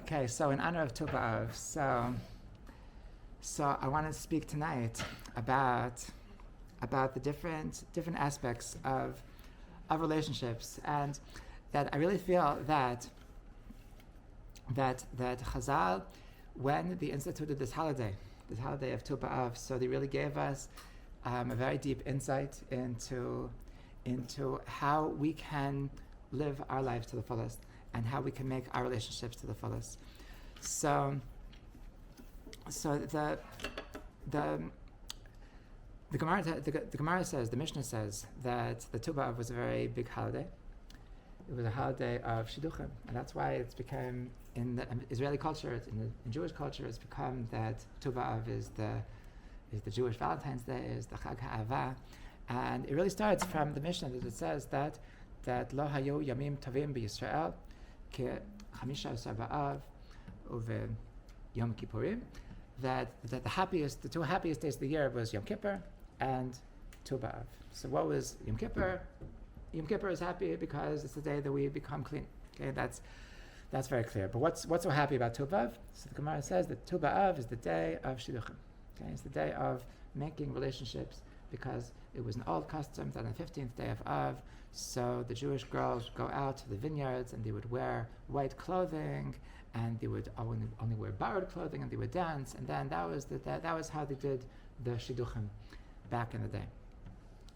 Okay, so in honor of Tu B'Av, so I want to speak tonight about the different aspects of relationships, and that I really feel that Chazal, when they instituted this holiday of Tu B'Av, so they really gave us a very deep insight into how we can live our lives to the fullest and how we can make our relationships to the fullest. So the Gemara says, the Mishnah says that the Tu B'Av was a very big holiday. It was a holiday of shidduchim, and that's why it's become in the Israeli culture, in Jewish culture, it's become that Tu B'Av is the Jewish Valentine's Day, is the Chag Ha'ava, and it really starts from the Mishnah that it says that lo hayu yamim tovim b'Yisrael ke chamisha asar b'av uve Yom Kippurim, that the two happiest days of the year was Yom Kippur and Tu B'Av. So what was Yom Kippur? Yom Kippur is happy because it's the day that we become clean. Okay, that's very clear. But what's so happy about Tu B'Av? So the Gemara says that Tu B'Av is the day of shidduchim. Okay, it's the day of making relationships, because it was an old custom that on the 15th day of Av, so the Jewish girls would go out to the vineyards and they would wear white clothing, and they would only wear borrowed clothing, and they would dance, and then that was how they did the shidduchim back in the day.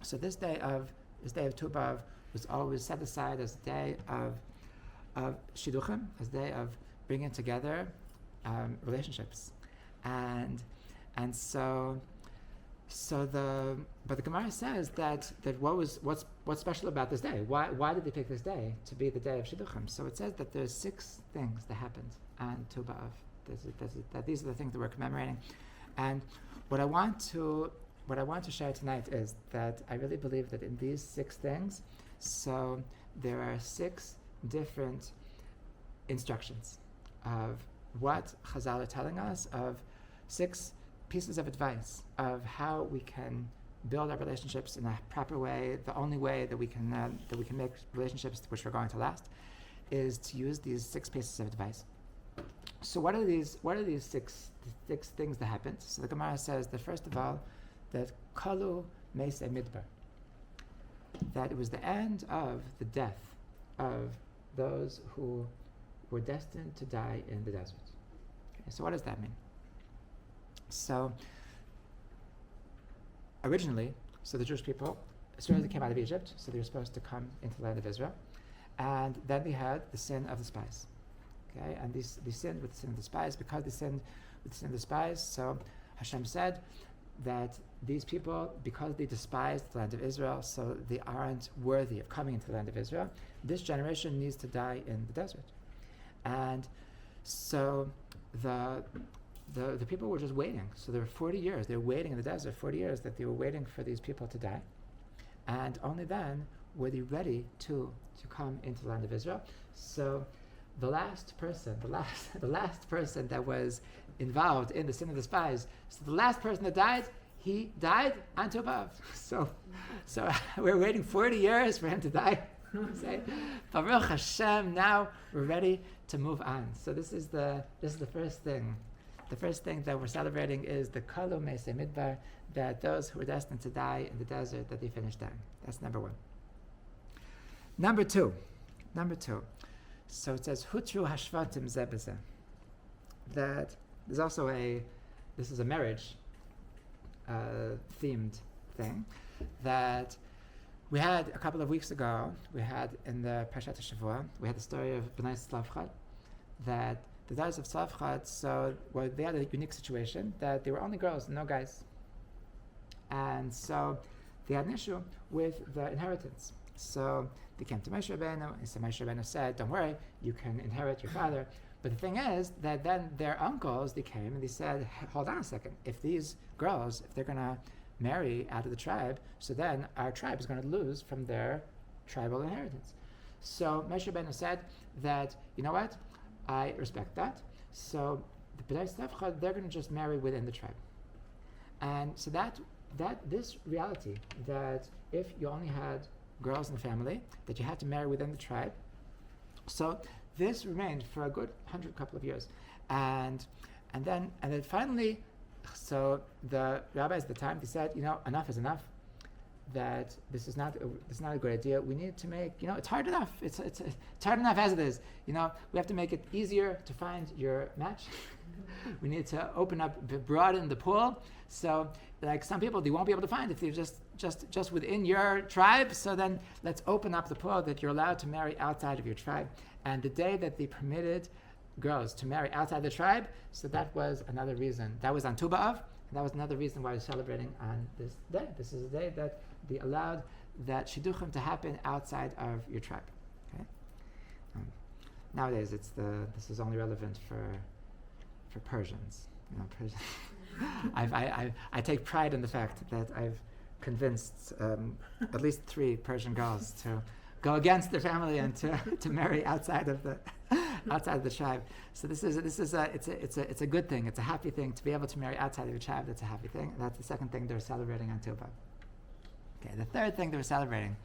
So this day of Tu B'Av was always set aside as a day of shidduchim, as a day of bringing together relationships, and so but the Gemara says that what's special about this day? Why did they pick this day to be the day of shidduchim? So it says that there's 6 things that happened on Tu B'Av. That these are the things that we're commemorating, and what I want to share tonight is that I really believe that in these 6 things, so there are 6 different instructions of what Chazal are telling us, of 6 pieces of advice of how we can build our relationships in a proper way. The only way that we can make relationships which are going to last is to use these 6 pieces of advice. So what are these 6 things that happened? So the Gemara says that first of all, that kalu meisei midbar, that it was the end of the death of those who were destined to die in the desert. Okay, so what does that mean? So originally, the Jewish people, as soon as they came out of Egypt, so they were supposed to come into the land of Israel, and then they had the sin of the spies. Okay, and they sinned with the sin of the spies. Because they sinned with the sin of the spies, so Hashem said that these people, because they despised the land of Israel, so they aren't worthy of coming into the land of Israel, this generation needs to die in the desert. And so the people were just waiting. So there were 40 years. They were waiting in the desert, 40 years that they were waiting for these people to die. And only then were they ready to come into the land of Israel. So the last person that was involved in the sin of the spies, so the last person that died, he died on Tu B'Av. So we're waiting 40 years for him to die. Say, Baruch Hashem, now we're ready to move on. So this is the first thing. The first thing that we're celebrating is the kalu meisei midbar, that those who were destined to die in the desert, that they finished dying. That's number 1. Number two. So it says hutru hashvatim zeh b'zeh, that there's also this is a marriage themed thing that we had a couple of weeks ago. We had in the Parshat HaShavua, we had the story of Bnei Tzlafchad, that the daughters of Tzlafchad, so they had a unique situation that they were only girls, no guys. And so they had an issue with the inheritance. So they came to Moshe Rabbeinu, and so Moshe Rabbeinu said, don't worry, you can inherit your father. But the thing is that then their uncles, they came and they said, hold on a second, if these girls, if they're going to marry out of the tribe, so then our tribe is going to lose from their tribal inheritance. So Moshe Rabbeinu said that, you know what, I respect that. So the Bnei Tzlafchad, they're going to just marry within the tribe. And so that this reality, that if you only had girls in the family, that you had to marry within the tribe, so this remained for a good couple of years, and then finally, so the rabbis at the time, they said, enough is enough. That this is not a good idea. We need to make, it's hard enough. It's hard enough as it is. We have to make it easier to find your match. We need to broaden the pool. So, like some people, they won't be able to find if they're just within your tribe. So then, let's open up the pool that you're allowed to marry outside of your tribe. And the day that they permitted girls to marry outside the tribe, so that was another reason. That was on Tu B'Av, and that was another reason why we're celebrating on this day. This is a day that they allowed that shidduchim to happen outside of your tribe. Okay. Nowadays, this is only relevant for Persians. Persians. I take pride in the fact that I've convinced at least 3 Persian girls to go against their family and to marry outside of the tribe. So it's a good thing. It's a happy thing to be able to marry outside of your tribe. That's a happy thing. And that's the second thing they're celebrating on Tu B'Av. Okay, the third thing they were celebrating.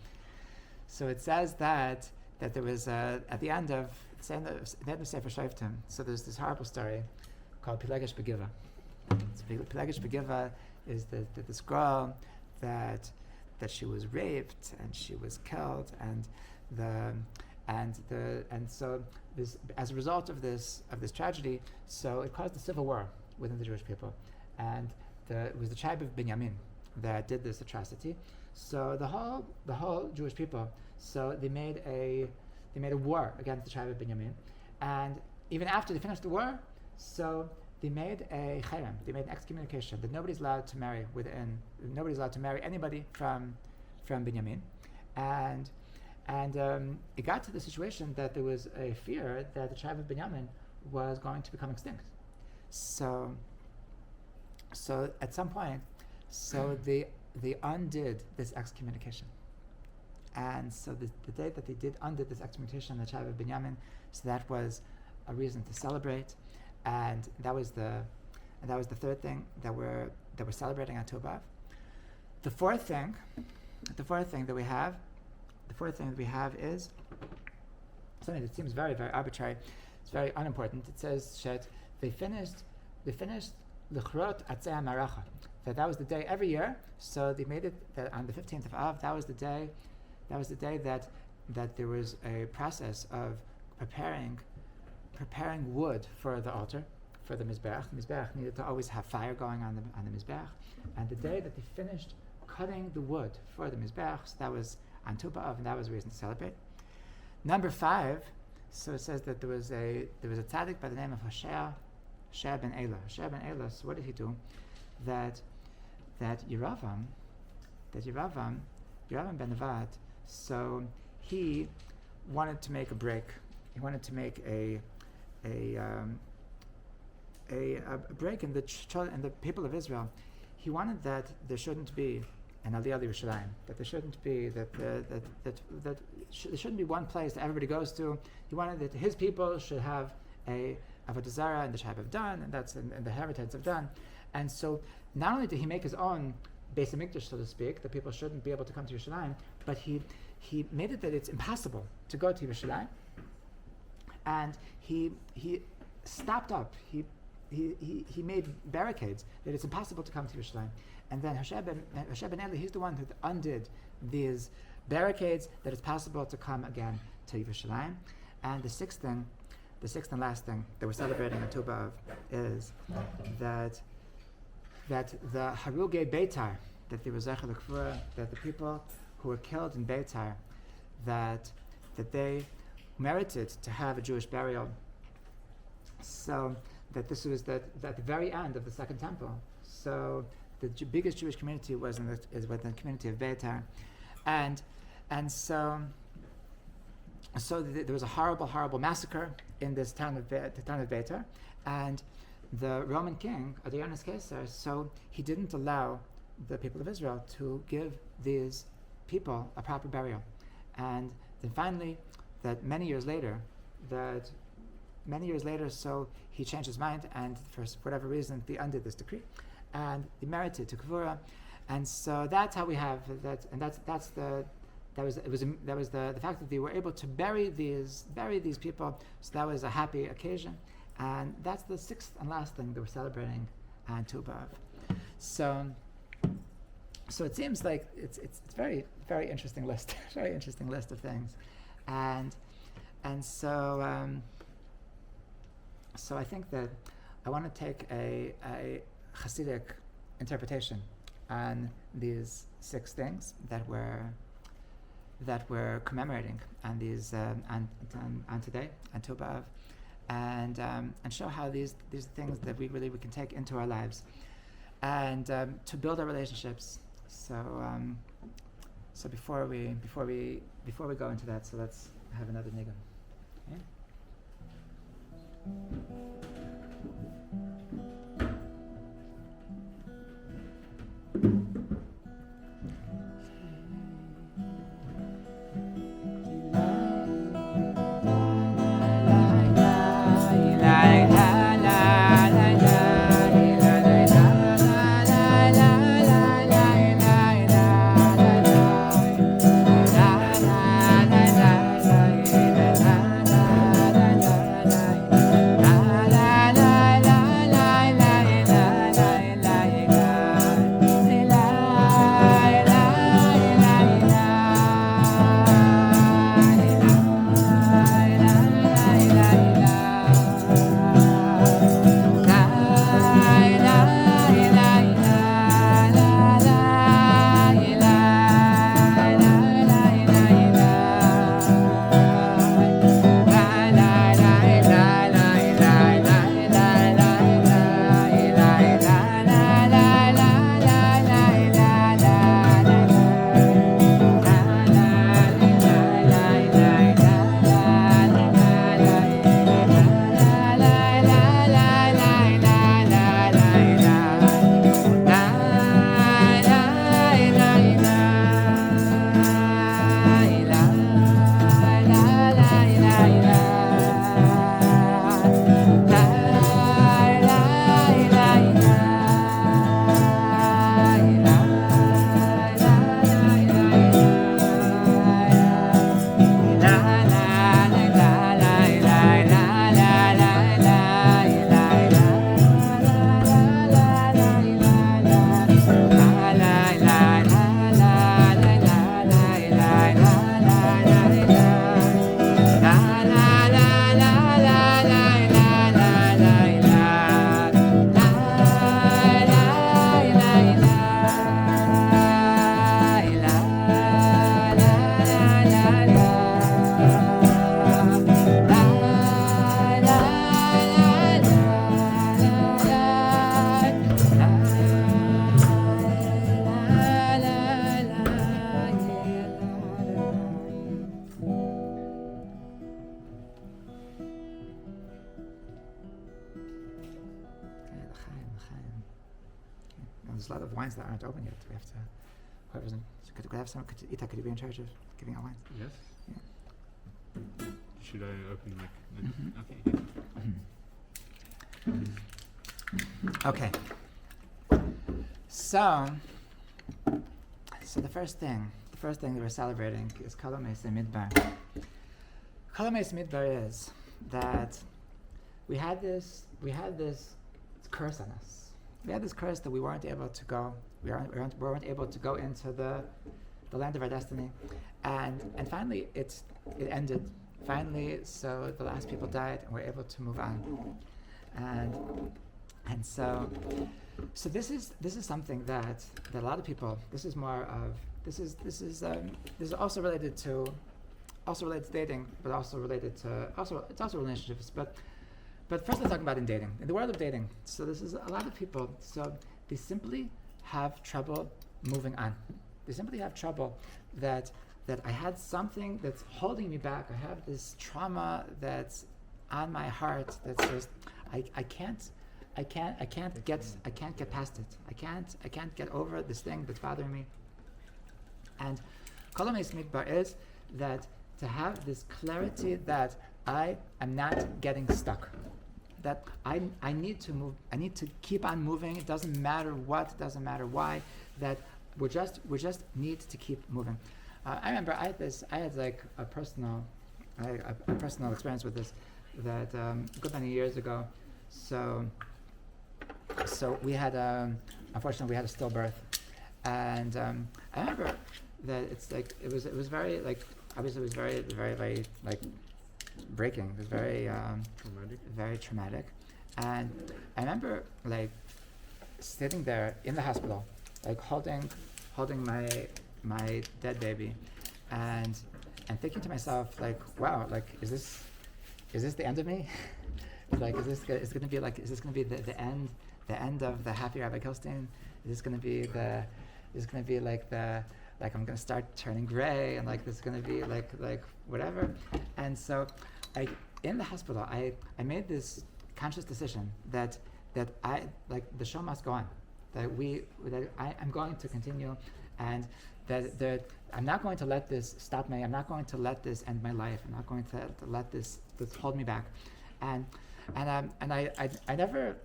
So it says that there was at the end of Sefer Shoftim. So there's this horrible story called Pilegesh Begiva. So Pilegesh Begiva is this girl that she was raped and she was killed, and so this, as a result of this tragedy, so it caused a civil war within the Jewish people, and it was the tribe of Binyamin that did this atrocity. So the whole Jewish people, so they made a war against the tribe of Binyamin, and even after they finished the war, so they made a cherem, they made an excommunication that nobody's allowed to marry anybody from Binyamin, and it got to the situation that there was a fear that the tribe of Binyamin was going to become extinct. So at some point, so they undid this excommunication. And so the day that they undid this excommunication, the tribe of Binyamin, so that was a reason to celebrate, and that was the third thing that we're celebrating on Tu B'Av. The fourth thing that we have is something that seems very, very arbitrary. It's very unimportant. It says that they finished Lichrot Atzei Maracha. That was the day every year. So they made it that on the 15th of Av. That was the day that there was a process of preparing wood for the altar, for the Mizbeach. The Mizbeach needed to always have fire going on the Mizbeach. And the day that they finished cutting the wood for the Mizbeach, so that was on Tu B'Av, and that was a reason to celebrate. Number 5, so it says that there was a tzaddik by the name of Hoshea ben Elah. Hoshea ben Elah, so what did he do? That Yeravam ben Nevat, so he wanted to make a break. He wanted to make a break in the people of Israel. He wanted that there shouldn't be an Aliyah Yerushalayim, that there shouldn't be there shouldn't be one place that everybody goes to. He wanted that his people should have a Avodah Zarah in the tribe of Dan, and that's in the heritage of Dan. And so, not only did he make his own Beis Hamikdash, so to speak, that people shouldn't be able to come to Yerushalayim, but he made it that it's impossible to go to Yerushalayim, and he stopped up. He made barricades that it's impossible to come to Yerushalayim. And then Hoshea ben Elah, he's the one who undid these barricades that it's possible to come again to Yerushalayim. And the sixth and last thing that we're celebrating on Tu B'Av is that the Harugei Beitar, that the Rezachah L'Kvura, that the people who were killed in Beitar, that they merited to have a Jewish burial. So that this was at the very end of the Second Temple. So the biggest Jewish community was the community of Beitar, and so there was a horrible massacre in this town of Beitar, and the Roman king Adrianus Caesar, so he didn't allow the people of Israel to give these people a proper burial, and then finally, many years later, so he changed his mind, and for whatever reason, they undid this decree, and they merited to Kavura, and so that's how we have that, and that's the fact that they were able to bury these people. So that was a happy occasion, and that's the sixth and last thing that we're celebrating on Tu B'Av. So it seems like it's very very interesting list, very interesting list of things, and so I think that I want to take a Hasidic interpretation on these six things that we're commemorating on these on today on Tu B'Av, and show how these things that we can take into our lives, and to build our relationships. So before we go into that, so let's have another nigun. Okay? There's a lot of wines that aren't open yet. We have to. Whoever's in, could we have some? Ita, could you be in charge of giving out wines? Yes. Yeah. Should I open the mic? Okay. Okay. So the first thing that we're celebrating is Kol HaMeisei Midbar. Kol HaMeisei Midbar is that we had this curse on us. We had this curse that we weren't able to go. We weren't able to go into the land of our destiny, and finally it ended. Finally, so the last people died, and we're able to move on. And so this is something that a lot of people. This is also related to dating, but also related to it's also relationships, But first let's talk about in dating. In the world of dating, so this is a lot of people, so they simply have trouble moving on. They simply have trouble that I had something that's holding me back. I have this trauma that's on my heart that says I can't get past it. I can't get over this thing that's bothering me. And Kol HaMeisei Midbar is that to have this clarity that I am not getting stuck. That I need to move. I need to keep on moving. It doesn't matter what. It doesn't matter why. That we just need to keep moving. I remember I had like a personal experience with this that a good many years ago. So we had unfortunately we had a stillbirth, and I remember that it's like it was very like obviously it was very like breaking. It was very traumatic, and I remember like sitting there in the hospital, like holding my dead baby, and thinking to myself like, wow, like is this the end of me? Like is this going to be the end of the happy Rabbi Kilstein? Is this going to be like I'm going to start turning gray, and like this is going to be like whatever? And so in the hospital I made this conscious decision that I like the show must go on, that I'm going to continue, and that I'm not going to let this stop me. I'm not going to let this end my life. I'm not going to let this hold me back, and I never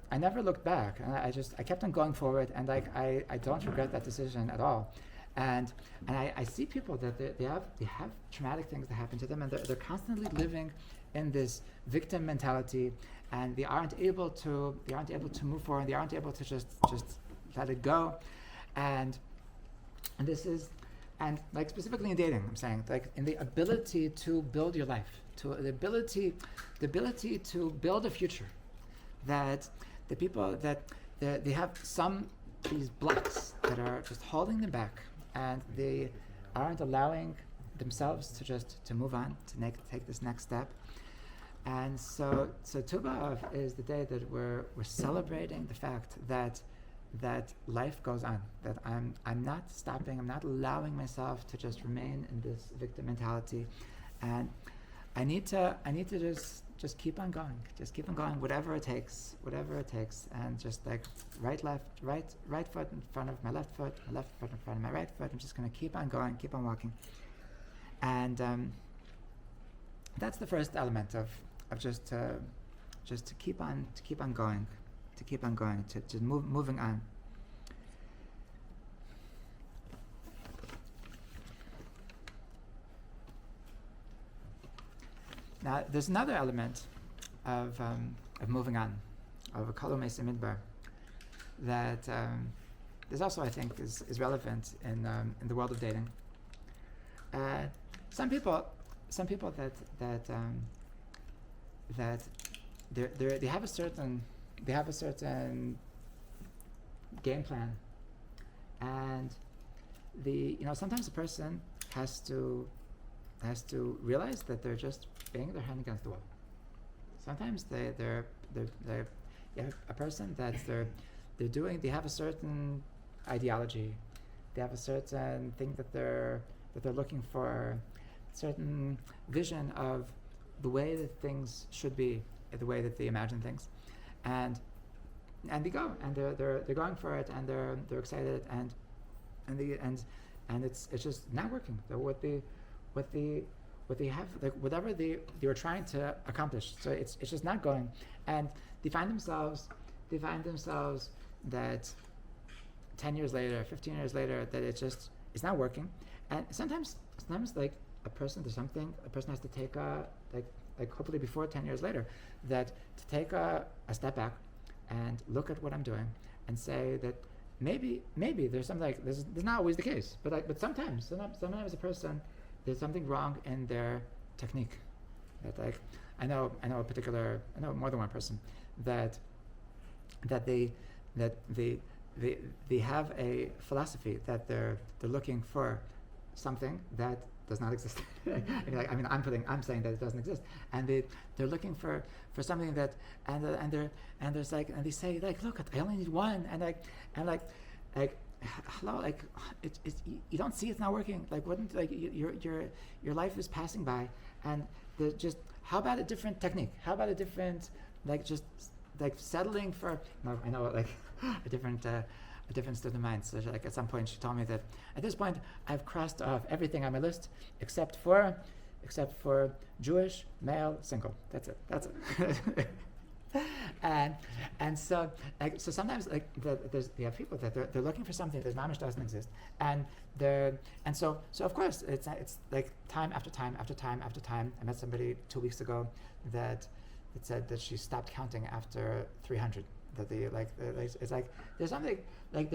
looked back, and I kept on going forward, and like I don't regret that decision at all, and I see people that they have traumatic things that happen to them, and they're constantly living in this victim mentality, and they aren't able to move forward. They aren't able to just let it go, and this is, and like specifically in dating, I'm saying like in the ability to build your life, to the ability to build a future, that the people that they have these blocks that are just holding them back, and they aren't allowing themselves to move on, to take this next step. And so Tu B'Av is the day that we're celebrating the fact that life goes on, that I'm not stopping, I'm not allowing myself to just remain in this victim mentality, and I need to just keep on going, whatever it takes, and just like right foot in front of my left foot in front of my right foot. I'm just going to keep on going, keep on walking, and that's the first element of just to keep on going, to moving on. Now, there's another element of moving on, of a Kol U'Meisei Midbar, that is also, I think, is relevant in the world of dating. Some people that they have a certain game plan, and sometimes a person has to realize that they're just banging their hand against the wall. Sometimes they have a person that they have a certain ideology, they have a certain thing that they're looking for, certain vision of the way that things should be, the way that they imagine things, and they go, and they're going for it, and they're excited, and it's just not working. So what they have, like whatever they were trying to accomplish, so it's just not going, and they find themselves that 10 years later, 15 years later, that it's not working. And sometimes like a person has to take like hopefully before 10 years later, that to take a step back and look at what I'm doing and say that maybe there's something, like this is not always the case, but sometimes a person, there's something wrong in their technique. That like I know more than one person that they have a philosophy that they're looking for something that does not exist. I'm saying that it doesn't exist, and they're looking for something that, and there's like, and they say like, look, I only need one, and hello, like it's you don't see it's not working. Like wouldn't like your life is passing by, and just how about a different technique? How about a different just like settling for? No, I know like a different state of mind. So like at some point she told me that at this point I've crossed off everything on my list except for Jewish, male, single. That's it. and And so, so sometimes, you have people that they're looking for something that mamish doesn't exist, and so of course it's like time after time after time after time. I met somebody 2 weeks ago that said that she stopped counting after 300. That it's like there's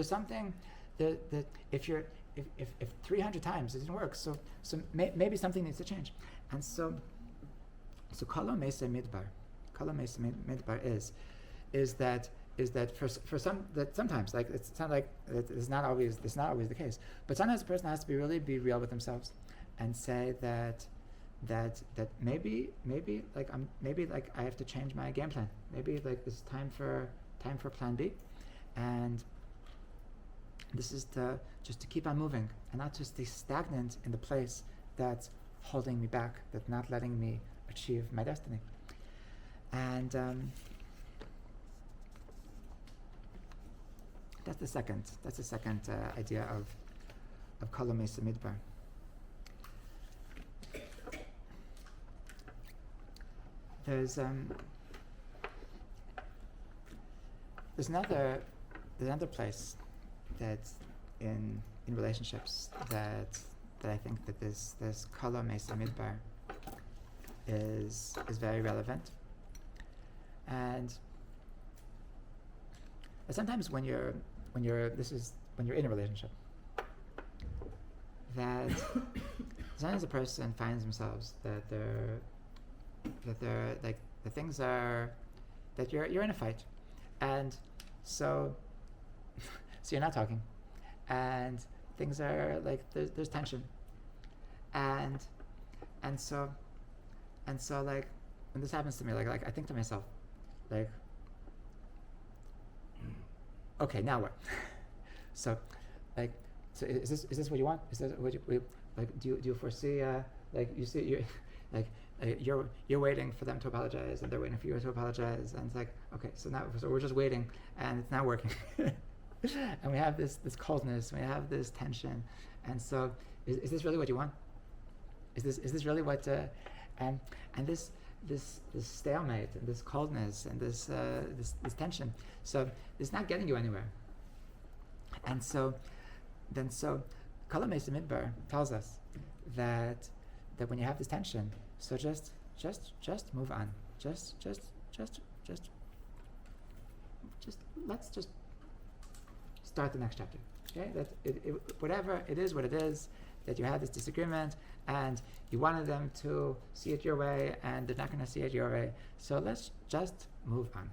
something that if 300 times it didn't work, so maybe something needs to change. And so kala mesa midbar is that for some, that sometimes, like it's not like it's not always the case, but sometimes a person has to be real with themselves and say that maybe I have to change my game plan. Maybe like it's time for plan B, and this is to keep on moving and not just stay stagnant in the place that's holding me back, that's not letting me achieve my destiny. And that's the second idea of kala mesa midbar. There's another place that's in relationships that I think that this kala mesa midbar is very relevant. And sometimes when you're in a relationship, that sometimes a person finds themselves that they're like the things are that you're in a fight, and so you're not talking, and things are like there's tension, and so like when this happens to me, like I think to myself, like, okay, now what? So is this what you want? Is this what you like? Do you foresee like you see you like you're waiting for them to apologize, and they're waiting for you to apologize, and it's like, okay, so we're just waiting, and it's not working, and we have this coldness, we have this tension, and so is this really what you want? Is this really what? And this stalemate and this coldness and this tension, so it's not getting you anywhere. And so kala mesa midbar tells us that when you have this tension, so just move on, just let's just start the next chapter. Okay, that whatever it is, what it is, that you had this disagreement and you wanted them to see it your way, and they're not going to see it your way. So let's just move on.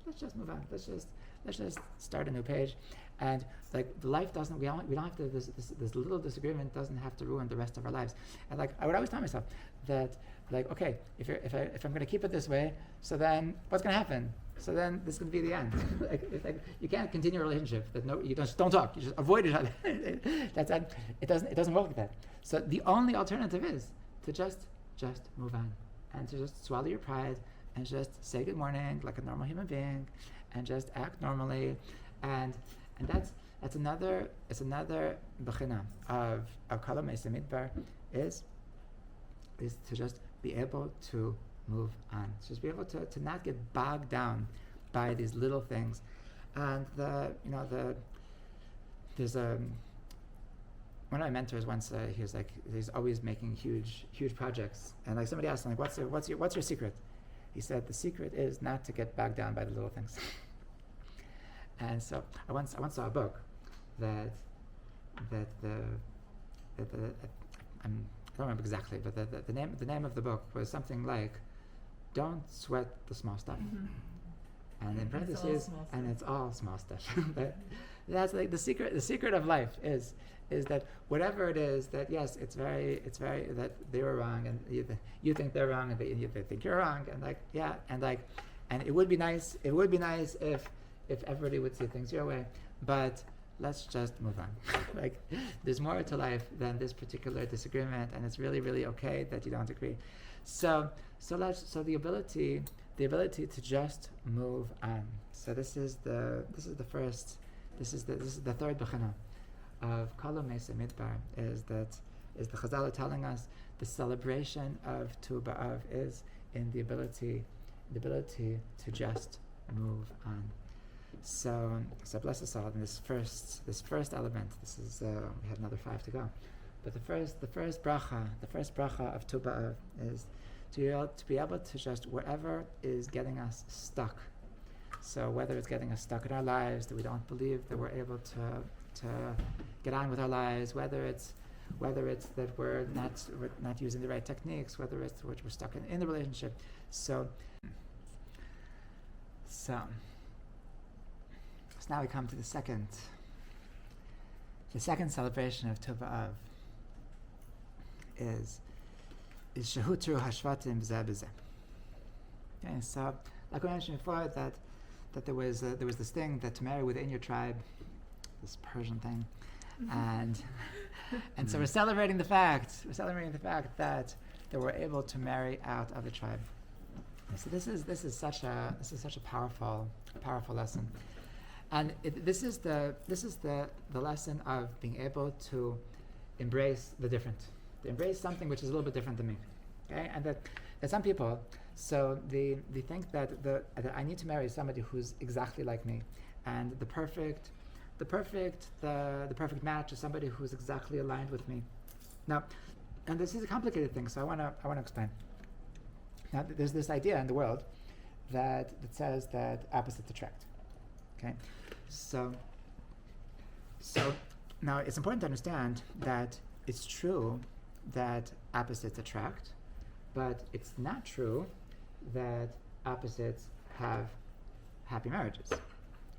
Let's just move on. Let's just start a new page. And like the life doesn't, we don't have to. This little disagreement doesn't have to ruin the rest of our lives. And like I would always tell myself that, like, okay, if I'm going to keep it this way, so then what's going to happen? So then this is going to be the end. like you can't continue a relationship that you don't talk. You just avoid each other. It doesn't work like that. So the only alternative is to just move on, and to just swallow your pride and just say good morning like a normal human being, and just act normally, and that's another bechina of kala mesa midbar is to just be able to move on, just be able to not get bogged down by these little things. And there's one of my mentors once, he's always making huge projects, and like somebody asked him, like, what's your secret? He said the secret is not to get bogged down by the little things. And so I once saw a book that I don't remember exactly, but the name of the book was something like "Don't Sweat the Small Stuff," and in parentheses, and it's all small stuff. But that's like the secret. The secret of life is that whatever it is, that yes, it's very that they were wrong, and you think they're wrong, and they think you're wrong, and it would be nice. It would be nice if everybody would see things your way, but let's just move on. Like, there's more to life than this particular disagreement, and it's really, really okay that you don't agree. So the ability to just move on. So this is the third bechina of kala mesa midbar, is the Chazal are telling us the celebration of Tu B'Av is in the ability to just move on. So bless us all. And this first element. This is we have another 5 to go. But the first bracha of Tu B'Av is to be able to just wherever is getting us stuck. So whether it's getting us stuck in our lives, that we don't believe that we're able to get on with our lives, whether it's that we're not using the right techniques, whether it's we're stuck in the relationship. So now we come to the second celebration of Tu B'Av is Shehutru Hashvatim B'zeh B'zeh. Okay, so like we mentioned before, that there was this thing that to marry within your tribe, this Persian thing, and so we're celebrating the fact that we're able to marry out of the tribe. And so this is such a powerful lesson, and this is the lesson of being able to embrace the different, to embrace something which is a little bit different than me. Okay, and that some people, so they think that I need to marry somebody who's exactly like me, and the perfect match is somebody who's exactly aligned with me. Now, and this is a complicated thing, so I want to explain. Now, there's this idea in the world that says that opposites attract. Okay, so now it's important to understand that it's true that opposites attract, but it's not true that opposites have happy marriages.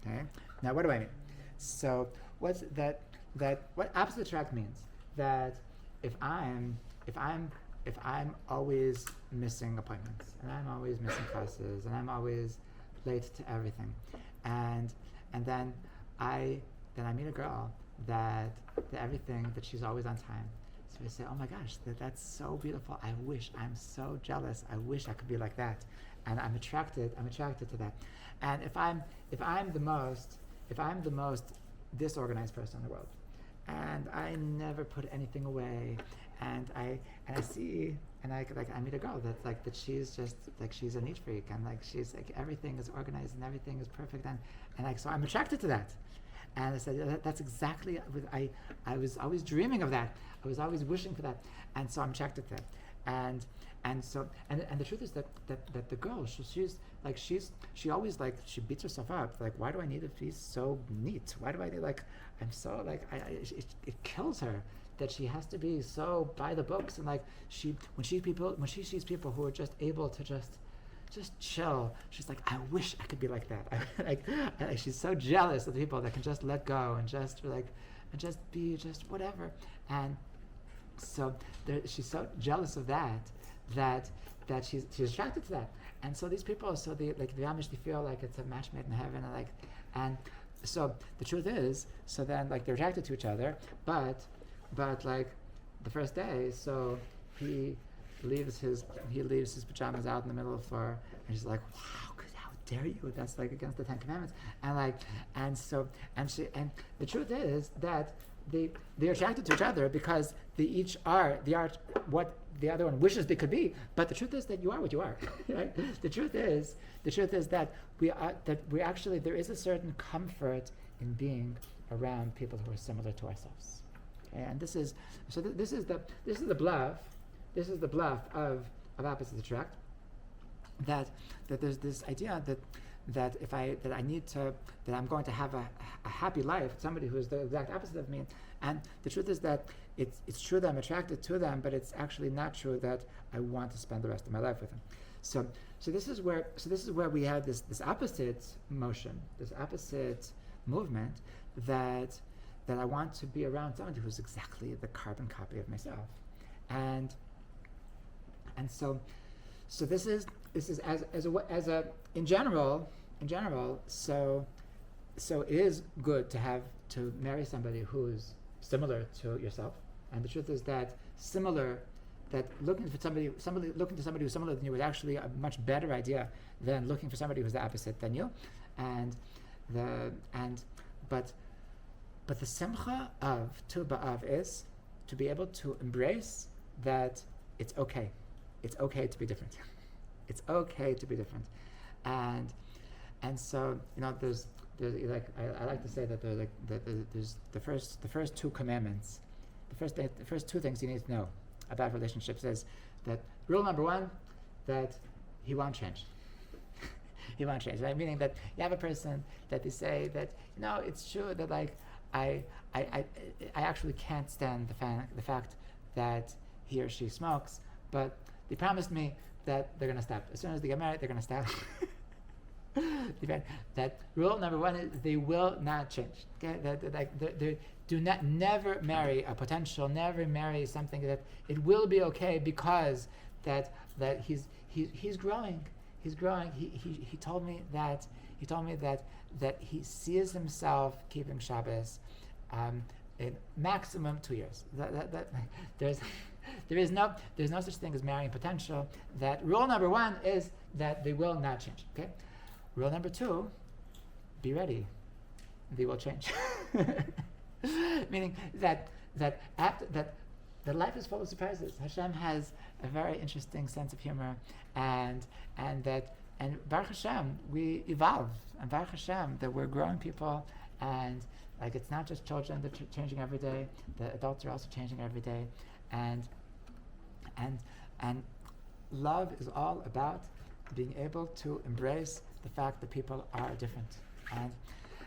Okay, now what do I mean? So what's that what opposite attract means? That if I'm always missing appointments, and I'm always missing classes, and I'm always late to everything, and then I meet a girl that everything that she's always on time. So I say, oh my gosh, that's so beautiful. I'm so jealous. I wish I could be like that, and I'm attracted to that. And if I'm the most disorganized person in the world, and I never put anything away, and I see, and I meet a girl that she's just like, she's a neat freak, and like she's like, everything is organized and everything is perfect, and so I'm attracted to that. And I said, that's exactly, I was always dreaming of that. I was always wishing for that. And so I'm attracted to that. And the truth is that the girl, she always like, she beats herself up. Like, why do I need to be so neat? Why do I need, like, I'm so like, it kills her that she has to be so by the books. And like, when she sees people who are just able to just chill, she's like, I wish I could be like that. like she's so jealous of the people that can just let go and just be whatever. And so she's so jealous of that she's attracted to that. And so these people, so the Amish, they feel like it's a match made in heaven, and so the truth is, so then like they're attracted to each other, but like the first day, so he leaves his pajamas out in the middle of the floor, and she's like, wow, how dare you? That's like against the 10 Commandments. And the truth is that they're attracted to each other because they each are what the other one wishes they could be. But the truth is that you are what you are. Right? The truth is that we actually, there is a certain comfort in being around people who are similar to ourselves. And this is the bluff. This is the bluff of opposites attract. That there's this idea that I'm going to have a happy life with somebody who is the exact opposite of me. And the truth is that it's true that I'm attracted to them, but it's actually not true that I want to spend the rest of my life with them. So this is where we have this opposite motion, this opposite movement, that I want to be around somebody who's exactly the carbon copy of myself. And so this is as a in general, so it is good to marry somebody who's similar to yourself. And the truth is that looking to somebody who's similar than you is actually a much better idea than looking for somebody who's the opposite than you. But the simcha of Tu B'Av is to be able to embrace that it's okay. It's okay to be different. It's okay to be different. And and so there's like I like to say that there's the first two commandments, the first two things you need to know about relationships is that rule number one, that he won't change. He won't change, right? Meaning that you have a person that they say that it's true that like I actually can't stand the fact that he or she smokes, but they promised me that they're gonna stop. As soon as they get married, they're gonna stop. That rule number one is they will not change. Okay, they do not never marry a potential, never marry something that it will be okay because that he's growing. He's growing. He told me that he sees himself keeping Shabbos in maximum 2 years. There's no such thing as marrying potential. That rule number one is that they will not change. Okay. Rule number two, be ready. They will change. Meaning that life is full of surprises. Hashem has a very interesting sense of humor, and Baruch Hashem, we evolve, and Baruch Hashem, that we're growing people, and like it's not just children that are changing every day. The adults are also changing every day, and love is all about being able to embrace the fact that people are different,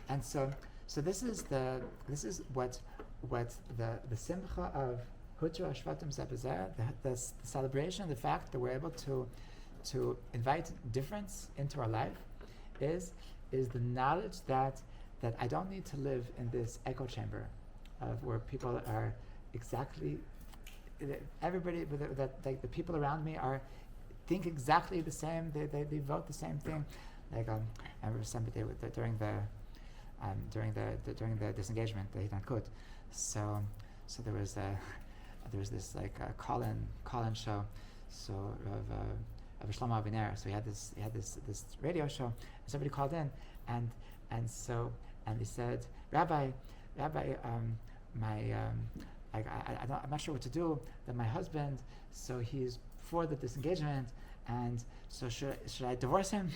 and so this is what the simcha of Hutra Shvatim Zebazeh, the celebration, the fact that we're able to invite difference into our life, is the knowledge that I don't need to live in this echo chamber of where people are exactly everybody that like the people around me think exactly the same. They vote the same thing. Like I remember somebody during the disengagement, the Hidan So there was this like call-in show, so of Shlomo Aviner. So he had this radio show, and somebody called in, and they said, Rabbi, I'm not sure what to do. That my husband, so he's for the disengagement, and so should I divorce him?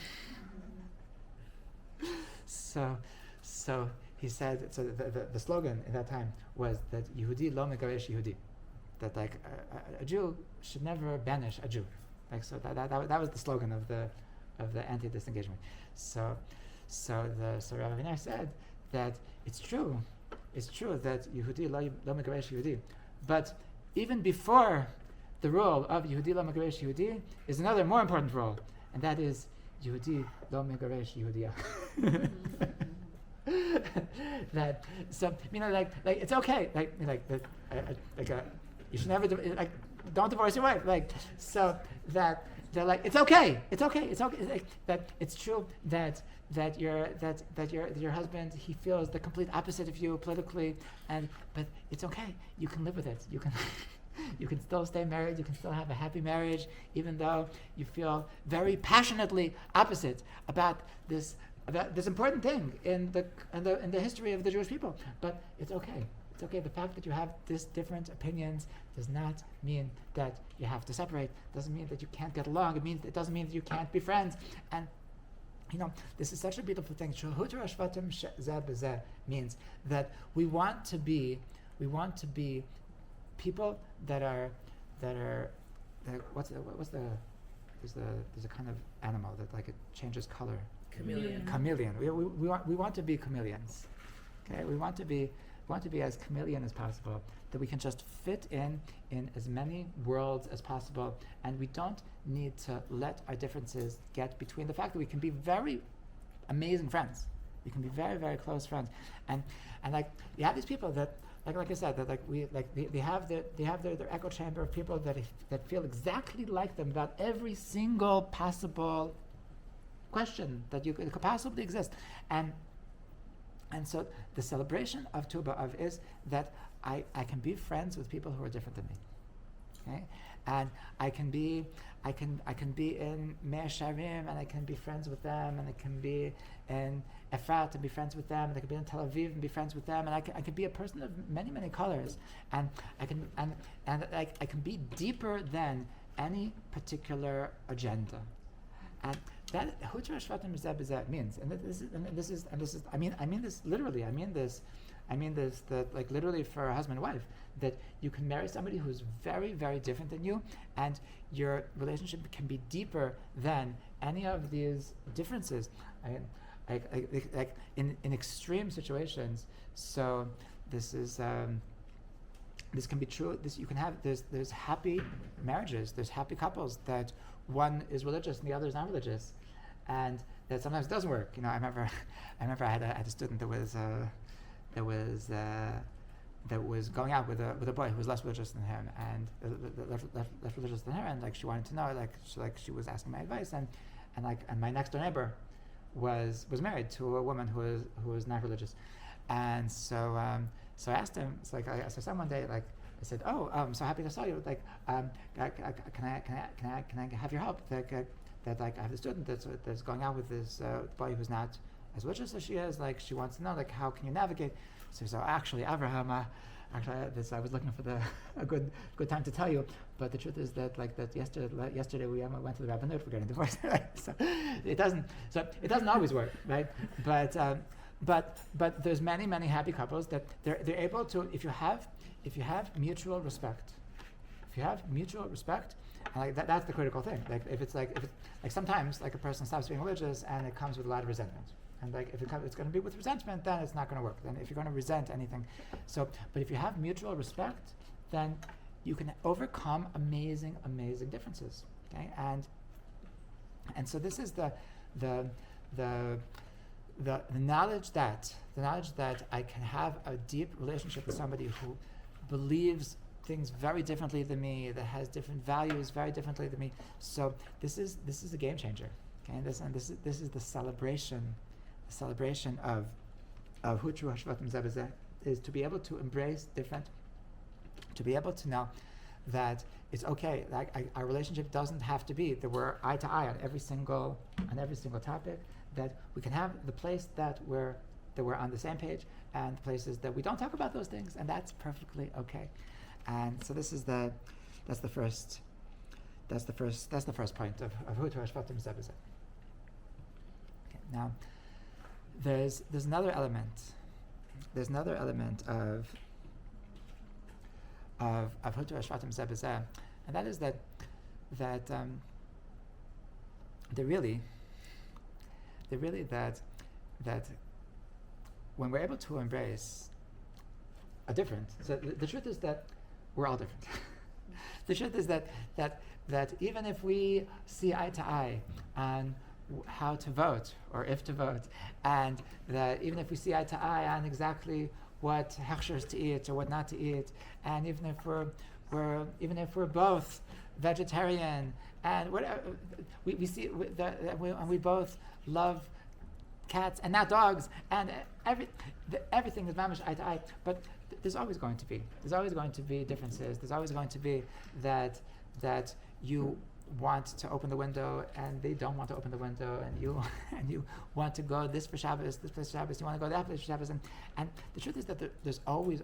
So he said. So the slogan at that time was that Yehudi lo megaresh Yehudi, that like a Jew should never banish a Jew. Like so that was the slogan of the anti-disengagement. So Rabbi Viner said that it's true that Yehudi lo megaresh Yehudi, but even before the rule of Yehudi lo megaresh Yehudi is another more important rule, and that is Yehudi lo megaresh Yehudiya. That so like it's okay you should never don't divorce your wife so that they're like it's okay that it's true that your husband, he feels the complete opposite of you politically, but it's okay, you can live with it, you can still stay married, you can still have a happy marriage, even though you feel very passionately opposite about this important thing in the history of the Jewish people. But it's okay. It's okay. The fact that you have this different opinions does not mean that you have to separate. Doesn't mean that you can't get along. It doesn't mean that you can't be friends. And this is such a beautiful thing. Hutra Shvatim Zeh B'Zeh means that we want to be people that are there's a kind of animal that like it changes color. Chameleon. We want to be chameleons. Okay, we want to be as chameleon as possible, that we can just fit in as many worlds as possible, and we don't need to let our differences get between the fact that we can be very amazing friends. We can be very, very close friends, and like you have these people that like I said, that they have their echo chamber of people that feel exactly like them about every single possible question that could possibly exist, and so the celebration of Tu B'Av is that I can be friends with people who are different than me, okay? And I can be in Mea Sharim, and I can be friends with them, and I can be in Efrat and be friends with them, and I can be in Tel Aviv and be friends with them, and I can be a person of many, many colors, and I can be deeper than any particular agenda. that Hutra Shvatim Zeh means, and this is I mean this literally. I mean this that like literally for a husband and wife, that you can marry somebody who's very, very different than you, and your relationship can be deeper than any of these differences. Like in extreme situations. So this is this can be true. This you can have. There's happy marriages. There's happy couples that one is religious and the other is not religious, and that sometimes doesn't work. I remember I had a student that was going out with a boy who was less religious than him, and less religious than her, and like she wanted to know, she was asking my advice, and my next door neighbor was married to a woman who was not religious, and so I asked him. It's like I said one day, like I said, so happy to saw you. Like, can I have your help? That like I have a student that's going out with this boy who's not as religious as she is. Like she wants to know, like, how can you navigate? So actually, Abraham, I was looking for a good time to tell you, but the truth is that yesterday we went to the rabbinate for getting divorced. Right? So it doesn't always work, right? But there's many happy couples that they're able to, if you have mutual respect, and like that's the critical thing. Like if it's like sometimes like a person stops being religious and it comes with a lot of resentment. And like if it's going to be with resentment, then it's not going to work. Then if you're going to resent anything, but if you have mutual respect, then you can overcome amazing differences. Okay, and so this is the knowledge that I can have a deep relationship with somebody who believes things very differently than me, that has different values very differently than me. So this is a game changer. Okay, and this is the celebration of Hutru Hashvatim Zeh B'Zeh, is to be able to embrace different, to be able to know that it's okay. Like our relationship doesn't have to be that we're eye to eye on every single topic. That we can have the place that we're on the same page, and the places that we don't talk about those things, and that's perfectly okay. And so that's the first point of Hutru Hashvatim Zeh B'Zeh. Okay, now. There's another element. There's another element of Hutru Hashvatim Zeh B'Zeh, and that is that when we're able to embrace a difference. So the truth is that we're all different. The truth is that even if we see eye to eye on how to vote or if to vote, and that even if we see eye to eye on exactly what hechshers to eat or what not to eat, and even if we're both vegetarian and whatever, we see and we both love cats and not dogs, and everything is mamish eye to eye, but there's always going to be differences. There's always going to be that you want to open the window and they don't want to open the window, and you want to go this place for Shabbos, you want to go that place for Shabbos, and the truth is that there's always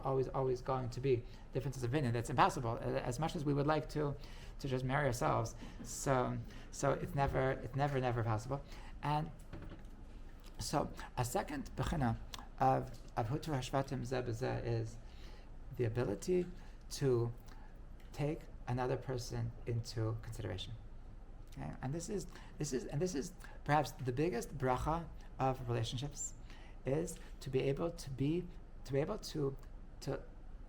going to be differences of opinion. That's impossible, as much as we would like to just marry ourselves. So it's never possible. And so a second bechina of Hutru Hashvatim Zeh B'Zeh is the ability to take another person into consideration. Okay? And this is perhaps the biggest bracha of relationships, is to be able to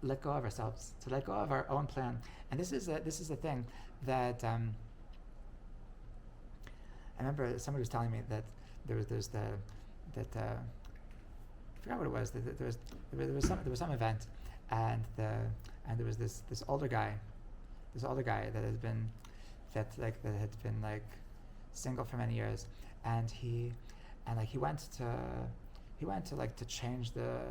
let go of ourselves, to let go of our own plan. And this is a thing that I remember somebody was telling me that I forgot what it was. There was some event, and there was this older guy that had been single for many years, and he went to change the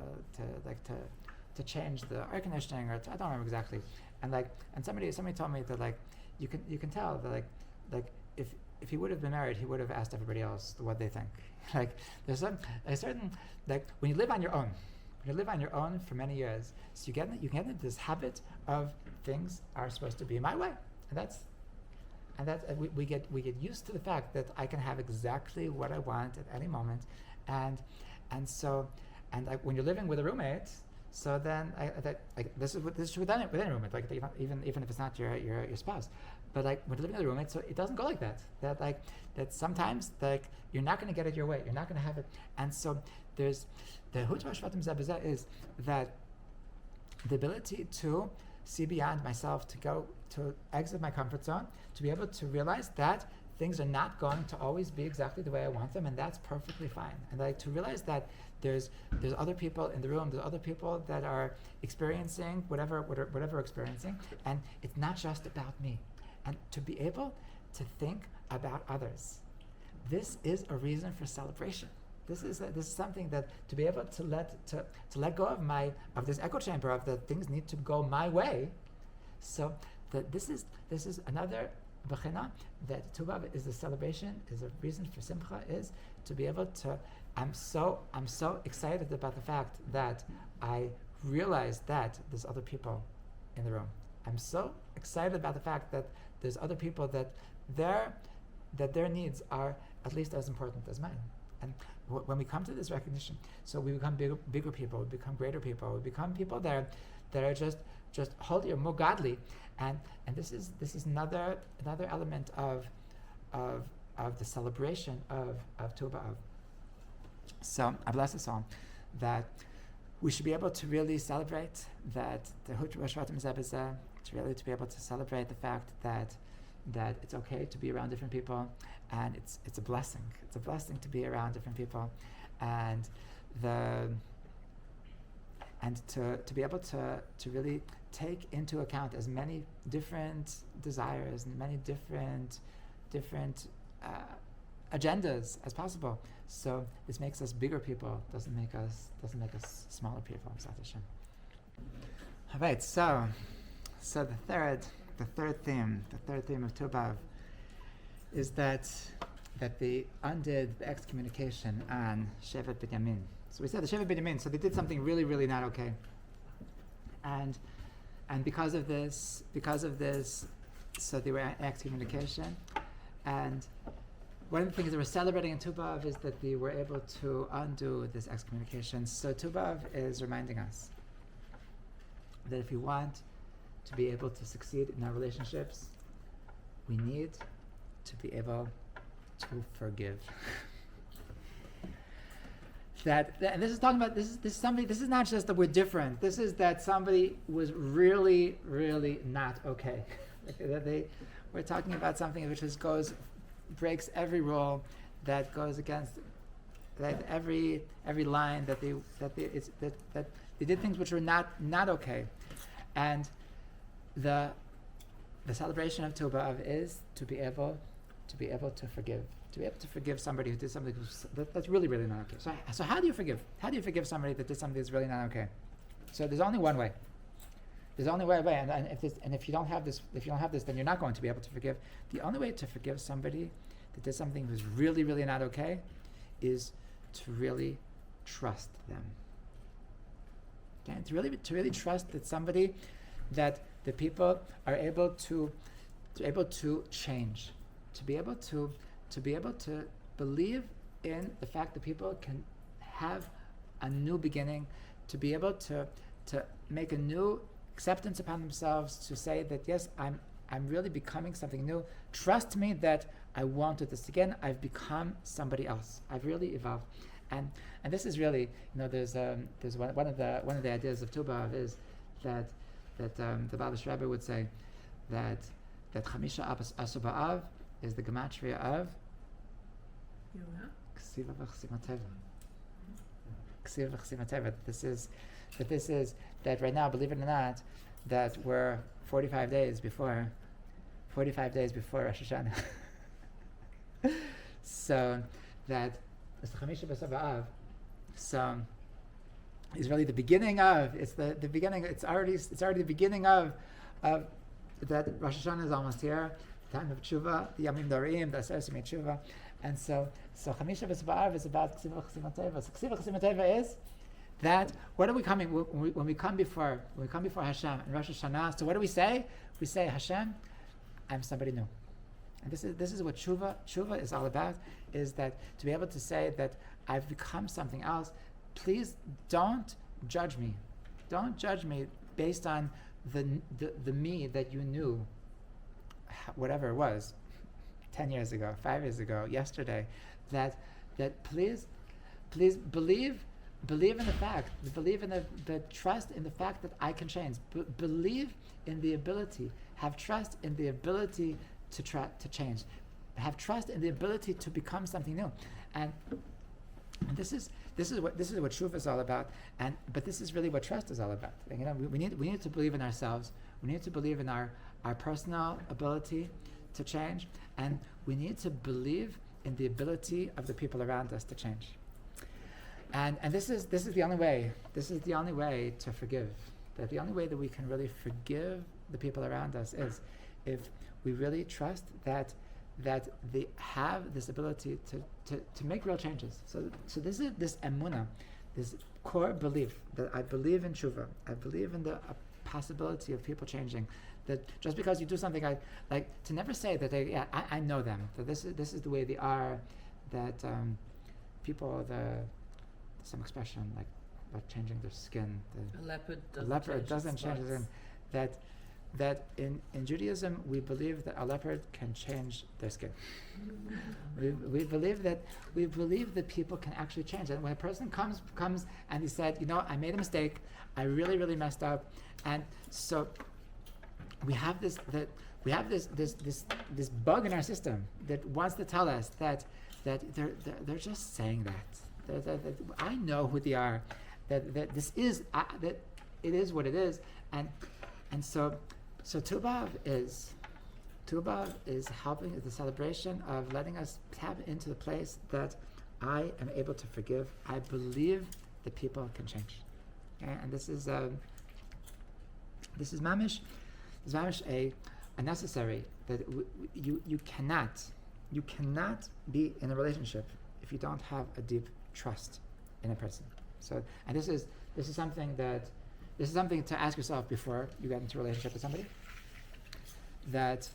air conditioning, or I don't remember exactly, and somebody told me that you can tell that if he would have been married, he would have asked everybody else what they think. There's a certain when you live on your own for many years, so you get into this habit of things are supposed to be my way, and and that we get used to the fact that I can have exactly what I want at any moment, and when you're living with a roommate, so then this is true with any roommate, like even if it's not your spouse, but like when you're living with a roommate, so it doesn't go like that. That sometimes you're not going to get it your way, you're not going to have it, and so there's the Hutra Shvatim Zebazeh is that the ability to see beyond myself, to exit my comfort zone, to be able to realize that things are not going to always be exactly the way I want them, and that's perfectly fine. And to realize that there's other people in the room, there's other people that are experiencing whatever we're experiencing, and it's not just about me. And to be able to think about others, this is a reason for celebration. This is something that to be able to let go of this echo chamber of that things need to go my way. So that this is another b'china that Tu B'Av is a celebration, is a reason for simcha, is to be able to. I'm so excited about the fact that I realize that there's other people in the room. I'm so excited about the fact that there's other people that their needs are at least as important as mine. And when we come to this recognition, so we become bigger people, we become greater people, we become people that are just holier, more godly, and this is another element of the celebration of Tu B'Av. So I bless us all that we should be able to really celebrate that the Hutra Shvatim Zebazeh, to be able to celebrate the fact that it's okay to be around different people, and it's a blessing. It's a blessing to be around different people, and to be able to really take into account as many different desires and many different agendas as possible. So this makes us bigger people. Doesn't make us smaller people. All right. So the third theme of Tu B'Av is that they undid the excommunication on Shevet Binyamin. So we said the Shevet Binyamin, so they did something really, really not okay. And because of this, so they were in excommunication. And one of the things that we're celebrating in Tu B'Av is that they were able to undo this excommunication. So Tu B'Av is reminding us that if we want to be able to succeed in our relationships, we need to be able to forgive. And this is talking about this is somebody. This is not just that we're different. This is that somebody was really, really not okay. We're talking about something which breaks every rule, that goes against every line that they did things which were not okay, and the celebration of Tu B'Av is to be able to forgive. To be able to forgive somebody who did something that's really, really not okay. So how do you forgive? How do you forgive somebody that did something that's really not okay? So there's only one way. There's only one way, and if you don't have this, then you're not going to be able to forgive. The only way to forgive somebody that did something that was really, really not okay is to really trust them. Okay? To really trust that somebody, that the people are able to change, to be able to believe in the fact that people can have a new beginning, to be able to make a new acceptance upon themselves, to say that yes, I'm really becoming something new. Trust me that I won't do this again. I've become somebody else. I've really evolved, and this is really, there's one of the ideas of Tu B'Av is that the Baal Rebbe would say that Chamisha Asu B'Av is the gematria of Ksiva v'Chsima Teva. This is that right now, believe it or not, that we're 45 days before Rosh Hashanah. So that it's the Chamisha B'Av. So it's really the beginning of. It's the beginning. It's already the beginning of that. Rosh Hashanah is almost here. The time of Tshuva, the Yamim Dorim, the Aser Simei Tshuva, and so Chamisha B'Av is about Ksiva Chsima Teva. So Ksiva Chsima Teva is that. What are we coming when we come before Hashem in Rosh Hashanah? So what do we say? We say, Hashem, I'm somebody new. And this is what tshuva is all about, is that to be able to say that I've become something else. Please don't judge me. Don't judge me based on the me that you knew, whatever it was, 10 years ago, 5 years ago, yesterday. That please believe in the fact, believe in the trust in the fact that I can change. Believe in the ability, have trust in the ability to change. Have trust in the ability to become something new. And this is what tshuva is all about. But this is really what trust is all about. We need to believe in ourselves. We need to believe in our personal ability to change, and we need to believe in the ability of the people around us to change. And this is the only way. This is the only way to forgive. That the only way that we can really forgive the people around us is if we really trust that they have this ability to make real changes. So this is this emunah, this core belief that I believe in tshuva. I believe in the possibility of people changing. That just because you do something, I like to never say that I know them. That this is the way they are. That people, some expression like about changing their skin. A leopard doesn't change his skin. That in Judaism we believe that a leopard can change their skin. we believe that people can actually change. And when a person comes and he said, I made a mistake, I really messed up, and so we have this bug in our system that wants to tell us that they're just saying that I know who they are, that this is that it is what it is, and so Tu B'Av is helping, is the celebration of letting us tap into the place that I am able to forgive. I believe that people can change, and this is mamish a necessary, that you cannot be in a relationship if you don't have a deep trust in a person. So, and this is something to ask yourself before you get into a relationship with somebody. That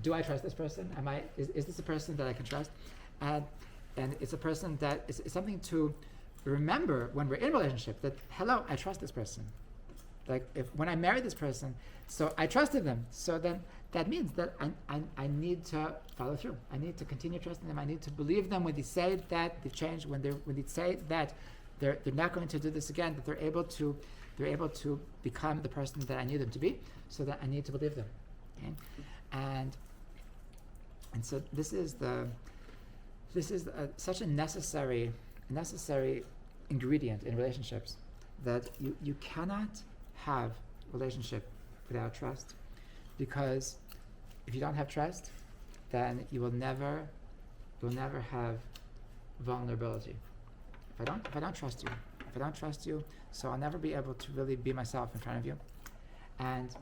do I trust this person? Is this a person that I can trust? And it's a person that it's something to remember when we're in a relationship, that hello, I trust this person. Like when I married this person, so I trusted them. So then that means that I need to follow through. I need to continue trusting them. I need to believe them when they say that they changed, when they say that they're not going to do this again, that they're able to become the person that I need them to be. So that I need to believe them. Okay? And so this is such a necessary ingredient in relationships, that you cannot have relationship without trust, because if you don't have trust, then you will never have vulnerability. If I don't trust you, so I'll never be able to really be myself in front of you. And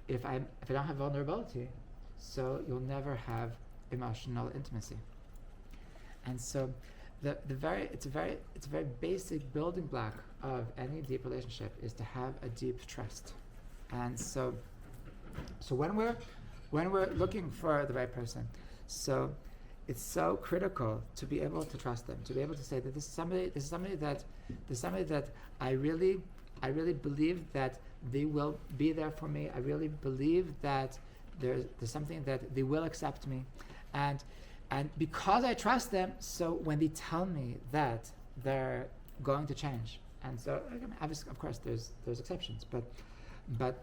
if I don't have vulnerability, so you'll never have emotional intimacy. And so it's a very basic building block of any deep relationship is to have a deep trust. And so when we're looking for the right person, so it's so critical to be able to trust them, to be able to say that this is somebody that I really believe that they will be there for me. I really believe that there's something that they will accept me, and because I trust them, so when they tell me that they're going to change, and so obviously, of course, there's exceptions, but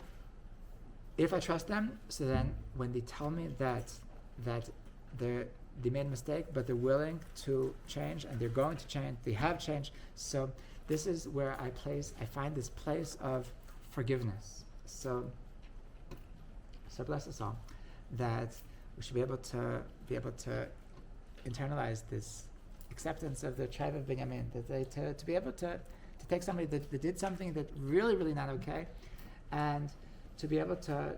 if I trust them, so then when they tell me that they made a mistake, but they're willing to change and they're going to change, they have changed. So this is where I find this place of forgiveness. So bless us all, that we should be able to internalize this acceptance of the tribe of Binyamin, that to be able to take somebody that did something that really not okay, and to be able to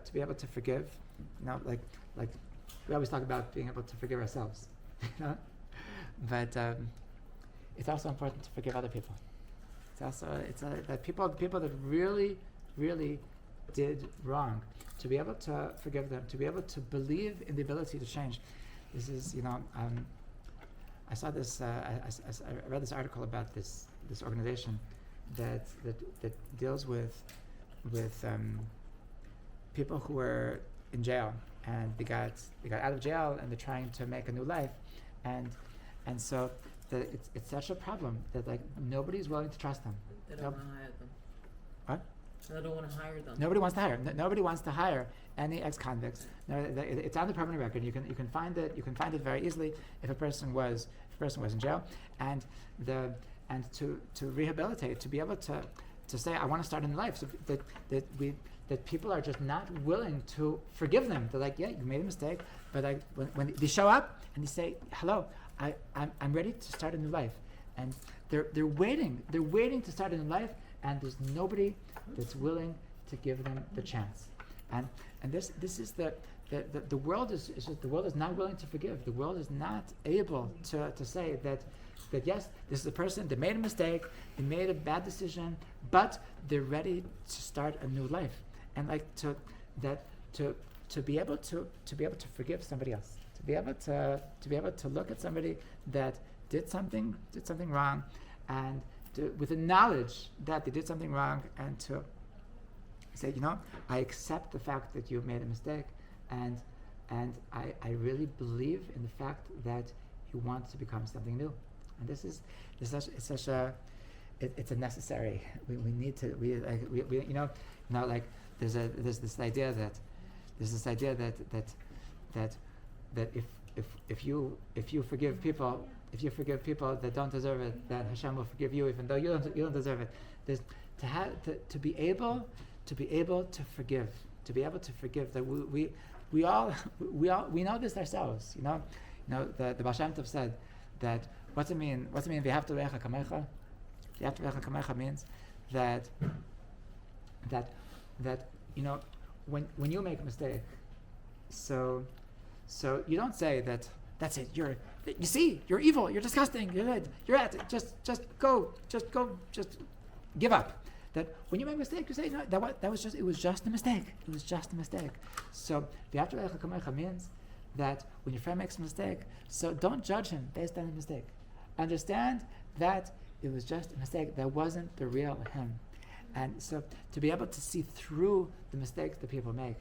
forgive. Like we always talk about being able to forgive ourselves, but it's also important to forgive other people. It's that people that really did wrong, to be able to forgive them, to be able to believe in the ability to change. This is, I saw this. I read this article about this organization that deals with people who were in jail, and they got out of jail, and they're trying to make a new life, and so it's such a problem that like nobody's willing to trust them. They don't want to hire them. What? They don't want to hire them. Nobody wants to hire. Nobody wants to hire any ex-convicts. No, it's on the permanent record. You can find it. You can find it very easily if a person was in jail, and to rehabilitate, to be able to say I want to start a new life. So that people are just not willing to forgive them. They're like, yeah, you made a mistake, but when they show up and they say, hello, I'm ready to start a new life, and they're waiting to start a new life, and there's nobody that's willing to give them the chance, and this is the world is just, the world is not willing to forgive. The world is not able to say that yes, this is a person that made a mistake, they made a bad decision, but they're ready to start a new life, and like to be able to forgive somebody else, to be able to look at somebody that did something wrong, and with the knowledge that they did something wrong, and to say, I accept the fact that you made a mistake, and I really believe in the fact that you want to become something new. And it's a necessary. We need to there's this idea that if you forgive people that don't deserve it, then Hashem will forgive you even though you don't deserve it. There's to be able to forgive, that we all know this ourselves. The Baal Shem Tov said that what's it mean? V'ahavta l'reacha kamecha? V'ahavta l'reacha kamecha means that when you make a mistake, so you don't say that that's it. You're evil. You're disgusting. You're at it. Just go. Just give up. That when you make a mistake, you say no. It was just a mistake. It was just a mistake. So v'ahavta l'reacha kamecha means that when your friend makes a mistake, so don't judge him based on his mistake. Understand that it was just a mistake. That wasn't the real him. And so to be able to see through the mistakes that people make,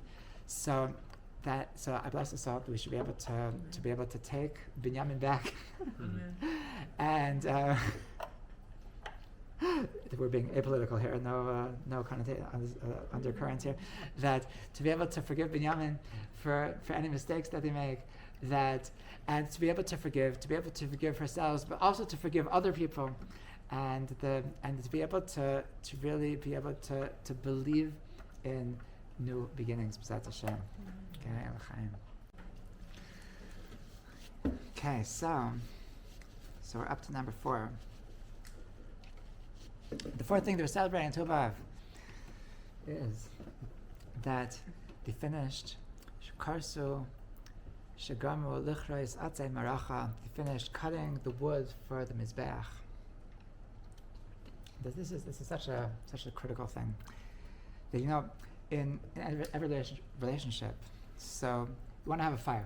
so I bless us all that we should be able to take Binyamin back, and we're being apolitical here, no undercurrents here, that to be able to forgive Binyamin for any mistakes that they make, and to be able to forgive ourselves, but also to forgive other people, and to be able to really be able to believe in new beginnings. B'ezrat Hashem. Okay, so we're up to number 4. The fourth thing that we're celebrating in Tu B'Av is that they finished Karsu Shegamu Lichreis Atzei Maracha. They finished cutting the wood for the Mizbeach. This is such a critical thing. That in every relationship, so you want to have a fire,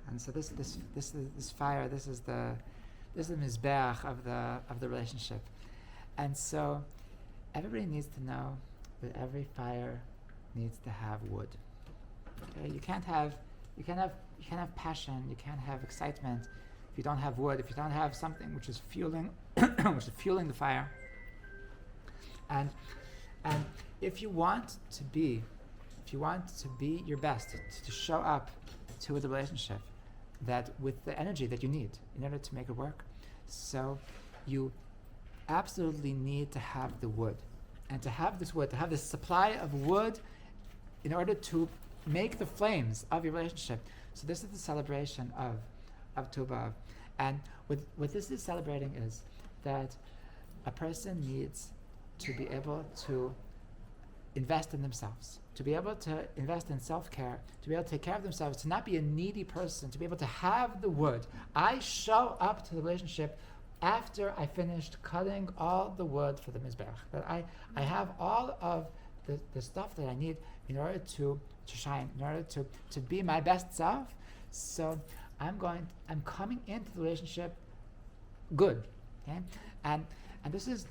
and so this fire, this is the Mizbeach of the relationship, and so everybody needs to know that every fire needs to have wood. Okay? You can't have passion, you can't have excitement if you don't have wood, if you don't have something which is fueling the fire. And if you want to be your best, to show up to the relationship that with the energy that you need in order to make it work, so you absolutely need to have the wood, and to have this wood, to have this supply of wood in order to make the flames of your relationship. So this is the celebration of Tu B'Av, and what this is celebrating is that a person needs to be able to invest in themselves, to be able to invest in self-care, to be able to take care of themselves, to not be a needy person, to be able to have the wood. I show up to the relationship after I finished cutting all the wood for the Mizbeach. That I have all of the stuff that I need in order to shine, in order to be my best self. So I'm coming into the relationship good, okay? And this is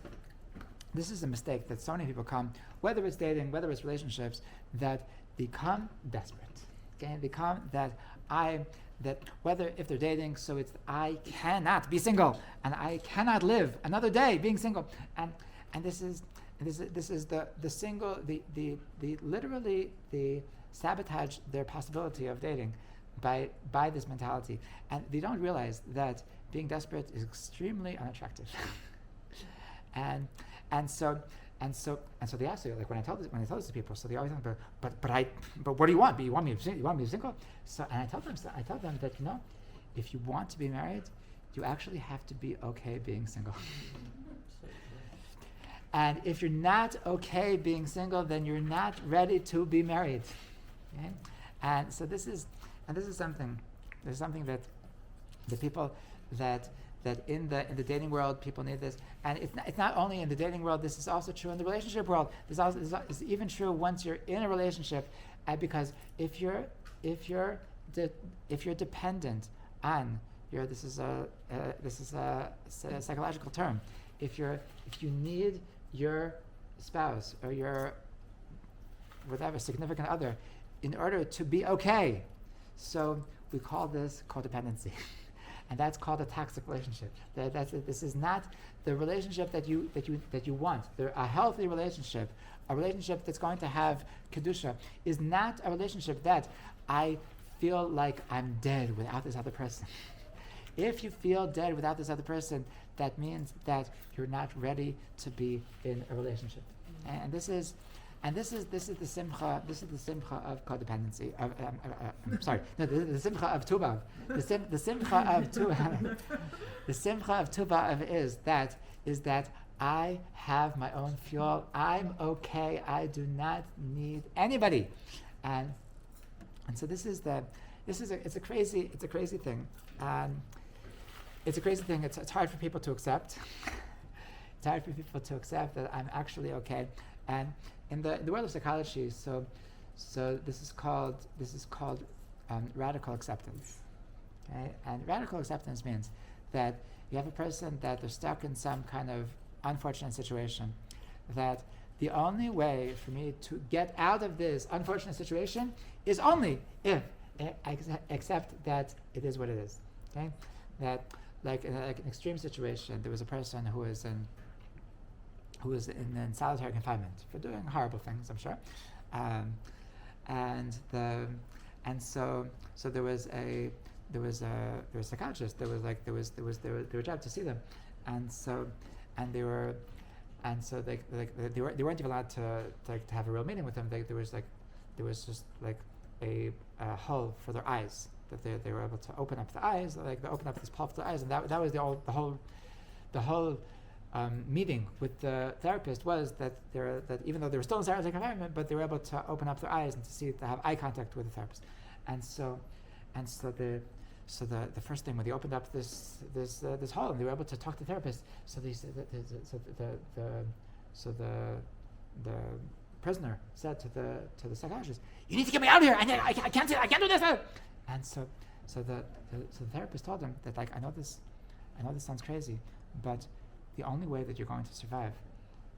a mistake that so many people come, whether it's dating, whether it's relationships, that become desperate, okay? Become that whether if they're dating, so it's I cannot be single and I cannot live another day being single, and this is the single the literally the sabotage their possibility of dating by this mentality, and they don't realize that being desperate is extremely unattractive. and so they ask you, like when I tell this to people, so they always think, but what do you want? You want me to be single? So and I tell them that, you know, if you want to be married, you actually have to be okay being single. And if you're not okay being single, then you're not ready to be married. Okay? And so this is something that the people that in the dating world, people need this, and it's not only in the dating world. This is also true in the relationship world. This is even true once you're in a relationship, because if you're dependent on this is a psychological term. If you need your spouse or your whatever significant other in order to be okay, so we call this codependency. And that's called a toxic relationship. This is not the relationship that you want. A healthy relationship, a relationship that's going to have kedusha, is not a relationship that I feel like I'm dead without this other person. If you feel dead without this other person, that means that you're not ready to be in a relationship. And this is the simcha. This is the simcha of codependency. The simcha of tubav. The simcha of tubav. The simcha of tubav is that I have my own fuel. I'm okay. I do not need anybody, and so it's a crazy thing. It's a crazy thing. It's hard for people to accept. It's hard for people to accept that I'm actually okay. And in the world of psychology, so this is called radical acceptance. Okay? And radical acceptance means that you have a person that they're stuck in some kind of unfortunate situation, that the only way for me to get out of this unfortunate situation is only if I accept that it is what it is. Okay? That like in an extreme situation, there was a person who was in solitary confinement for doing horrible things, I'm sure, so there was a psychologist. They were job to see them, they weren't even allowed to have a real meeting with them. There was just like a hole for their eyes, that they were able to open up the eyes, like they opened up this pulp for the eyes, and that was the whole meeting with the therapist was that even though they were still in solitary confinement, but they were able to open up their eyes and to have eye contact with the therapist, and so the first thing when they opened up this hall and they were able to talk to the therapist, so they said the prisoner said to the psychologist, "You need to get me out of here! I can't do this!" And so the therapist told him that, like, I know this sounds crazy, but the only way that you're going to survive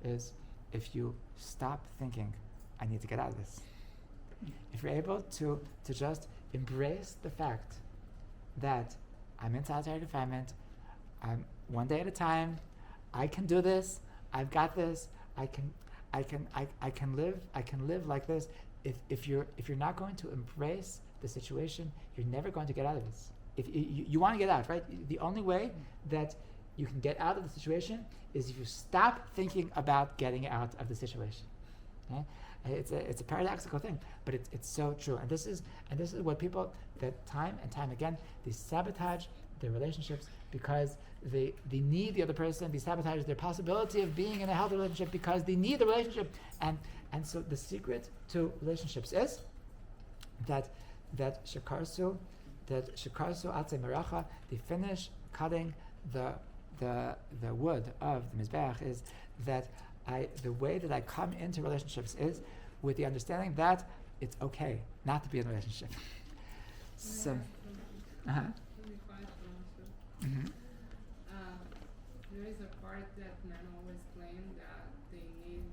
is if you stop thinking, I need to get out of this. If you're able to just embrace the fact that I'm in solitary confinement, I'm one day at a time, I can do this, I've got this, I can live like this. If you're not going to embrace the situation, you're never going to get out of this. If you want to get out, right? The only way that you can get out of the situation is if you stop thinking about getting out of the situation. Okay? It's a paradoxical thing, but it's so true. And this is what people, that time and time again, they sabotage their relationships because they need the other person. They sabotage their possibility of being in a healthy relationship because they need the relationship. And so the secret to relationships is that shekarsu atzei meracha, they finish cutting the wood of the mizbeach, is that the way that I come into relationships is with the understanding that it's okay not to be in a relationship. So Uh-huh. Let me find the answer. Mm-hmm. There is a part that men always claim that they need,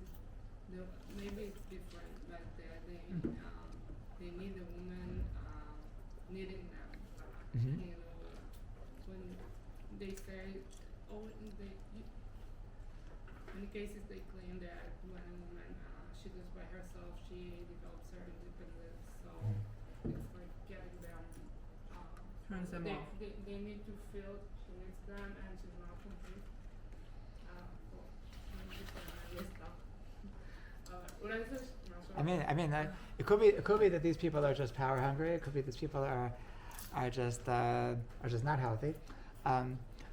maybe it's different, but they need a woman needing them. Mm-hmm. You know, when they say, oh, in cases they claim that when a woman she does by herself, she develops her independence. So it's like getting them. Turns them off. They need to feel she needs them and she's not complete. Well, maybe stop. What I said, I mean, it could be that these people are just power hungry. It could be these people are just not healthy.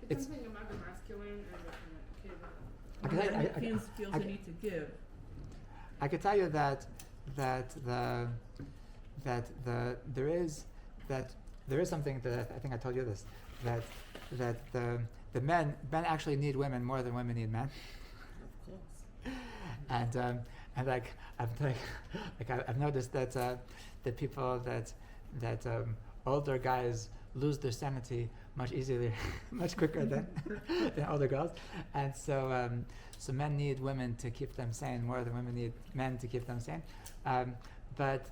it's something about the masculine and the I can tell you- feels the need to give. I could tell you that there is something that I think I told you this, that the men actually need women more than women need men. Of course. And like I've noticed that that people that older guys lose their sanity much easier, much quicker than older girls, and so men need women to keep them sane more than women need men to keep them sane, but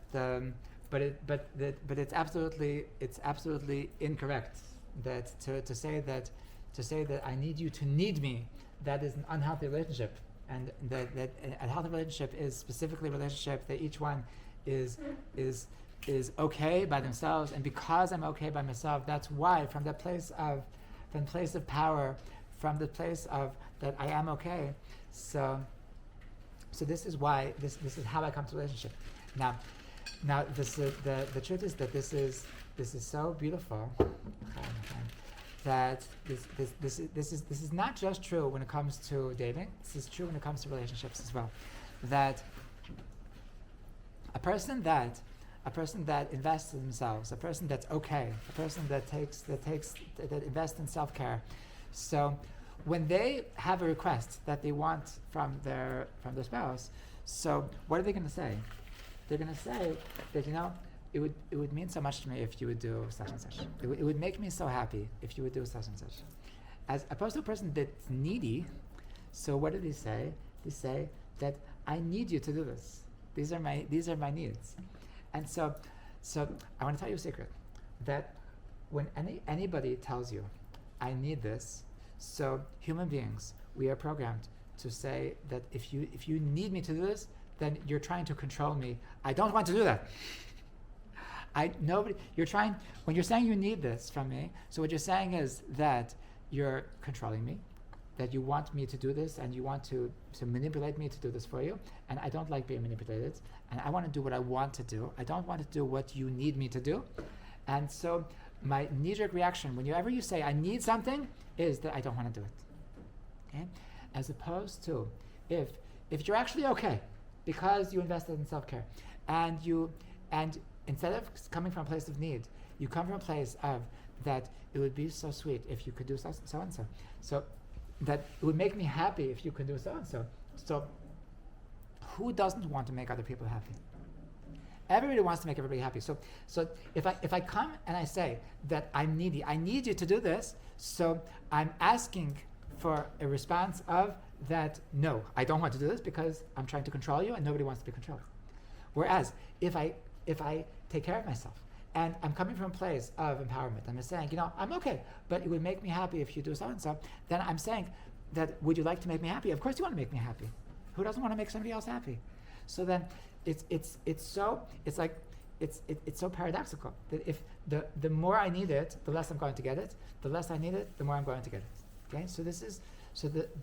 it's absolutely incorrect that to say that I need you to need me, that is an unhealthy relationship. And that a healthy relationship is specifically a relationship that each one is okay by themselves, and because I'm okay by myself, that's why from the place of power, from the place of that I am okay. So this is why this is how I come to relationship. Now this the truth is that this is so beautiful. That this is not just true when it comes to dating. This is true when it comes to relationships as well. That a person that invests in themselves, a person that's okay, a person that invests in self-care. So when they have a request that they want from their spouse, so what are they going to say? They're going to say that, it would mean so much to me if you would do such and such. It would make me so happy if you would do such and such. As opposed to a person that's needy, so what do they say? They say that I need you to do this. These are my needs. And so I want to tell you a secret, that when anybody tells you, I need this, so human beings, we are programmed to say that if you need me to do this, then you're trying to control me. I don't want to do that. When you're saying you need this from me, so what you're saying is that you're controlling me, that you want me to do this and you want to manipulate me to do this for you, and I don't like being manipulated, and I want to do what I want to do. I don't want to do what you need me to do. And so my knee-jerk reaction whenever you say I need something is that I don't want to do it. Okay? As opposed to if you're actually okay because you invested in self-care, and instead of coming from a place of need, you come from a place of that it would be so sweet if you could do so and so. So that it would make me happy if you could do so and so. So who doesn't want to make other people happy? Everybody wants to make everybody happy. So if I come and I say that I'm needy, I need you to do this, so I'm asking for a response of that, no, I don't want to do this because I'm trying to control you and nobody wants to be controlled. Whereas if I take care of myself and I'm coming from a place of empowerment, I'm saying, I'm okay, but it would make me happy if you do so and so, then I'm saying that, would you like to make me happy? Of course you want to make me happy. Who doesn't want to make somebody else happy? So then it's so paradoxical that if the more I need it, the less I'm going to get it. The less I need it, the more I'm going to get it. Okay? So this is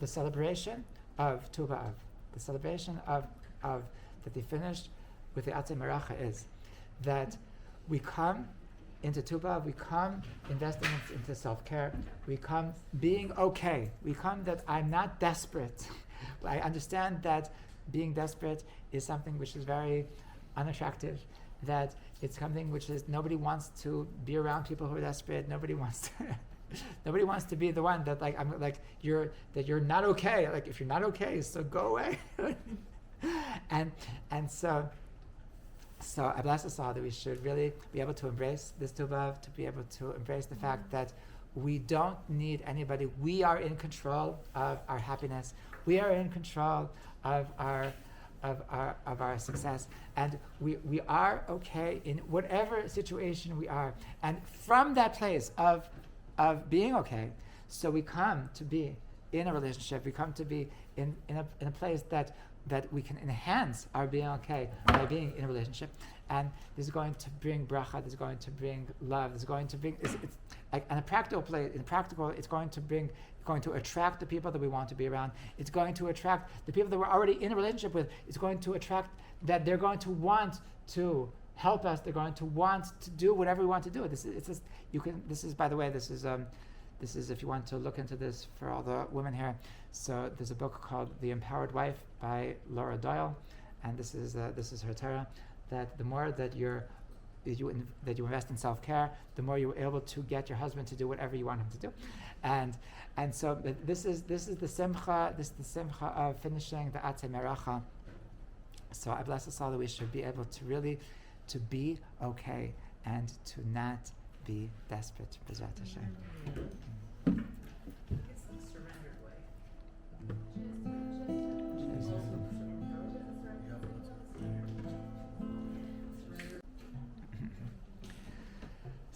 the celebration of Tu B'Av, the celebration of that they finished with the Atzei Meracha is that we come into Tu B'Av, we come investing into self-care, we come being okay, we come that I'm not desperate. I understand that being desperate is something which is very unattractive, that it's something which is, nobody wants to be around people who are desperate, nobody wants to be the one that you're not okay, like if you're not okay, so go away. and So I bless us all that we should really be able to embrace this tubav, to be able to embrace the fact that we don't need anybody. We are in control of our happiness. We are in control of our success, and we are okay in whatever situation we are. And from that place of being okay, so we come to be in a relationship. We come to be in a place that we can enhance our being okay by being in a relationship. And this is going to bring bracha, this is going to bring love, this is going to bring, it's like in a practical place, it's going to attract the people that we want to be around. It's going to attract the people that we're already in a relationship with. It's going to attract that they're going to want to help us. They're going to want to do whatever we want to do. This is by the way, this is if you want to look into this for all the women here. So there's a book called The Empowered Wife by Laura Doyle, and this is her Torah, that the more that you invest in self-care, the more you're able to get your husband to do whatever you want him to do. And so this is the simcha of finishing the Atzei Meracha. So I bless us all that we should be able to really to be okay and to not be desperate. B'ezrat Hashem. It's the surrendered way.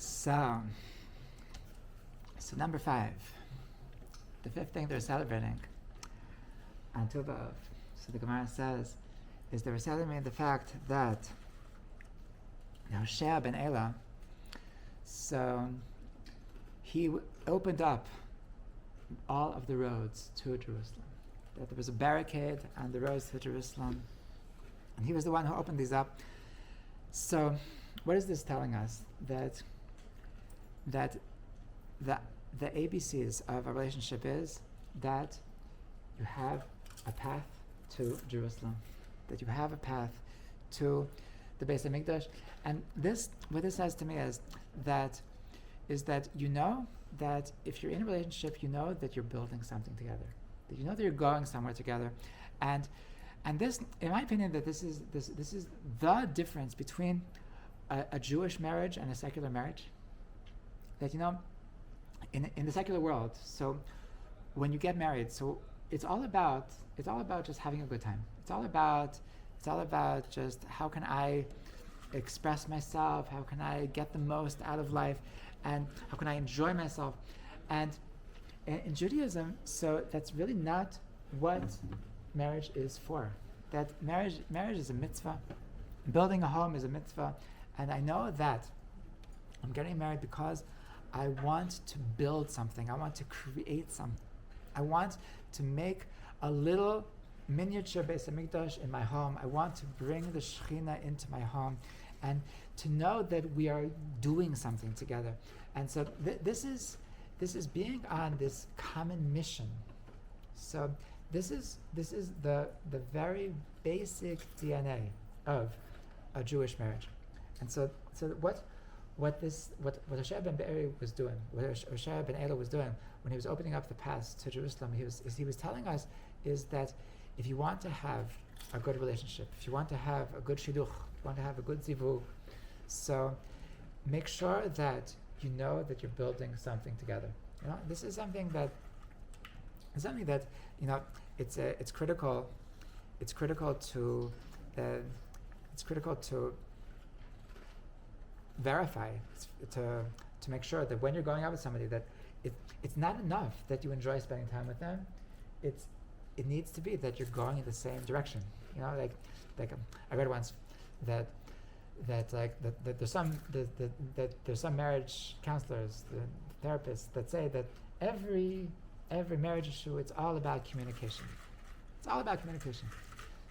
So number 5, the 5th thing they're celebrating on Tu B'Av. So the Gemara says, is they were celebrating the fact that Hoshea ben Elah, so he opened up all of the roads to Jerusalem. That there was a barricade on the roads to Jerusalem, and he was the one who opened these up. So what is this telling us? That the ABCs of a relationship is that you have a path to Jerusalem, that you have a path to the Beis HaMikdash. And what this says to me is that you know that if you're in a relationship, you know that you're building something together, that you know that you're going somewhere together. And this, in my opinion, that this is the difference between a Jewish marriage and a secular marriage. That, you know, in the secular world, so when you get married, so it's all about just having a good time. It's all about just how can I express myself, how can I get the most out of life, and how can I enjoy myself. And in Judaism, so that's really not what marriage is for. That marriage is a mitzvah. Building a home is a mitzvah. And I know that I'm getting married because I want to build something. I want to create something. I want to make a little miniature Beis HaMikdash in my home. I want to bring the Shekhinah into my home, and to know that we are doing something together. And so this is being on this common mission. So this is the very basic DNA of a Jewish marriage. And so what Hoshea ben Be'eri was doing, what Hoshea ben Elah was doing when he was opening up the paths to Jerusalem, he was telling us is that if you want to have a good relationship, if you want to have a good shidduch, if you want to have a good zivug, so make sure that you know that you're building something together. You know, this is something that you know it's critical. It's critical to verify, to make sure that when you're going out with somebody, that it's not enough that you enjoy spending time with them. It needs to be that you're going in the same direction. You know, like I read once that there's some marriage counselors, the therapists that say that every marriage issue, it's all about communication. It's all about communication.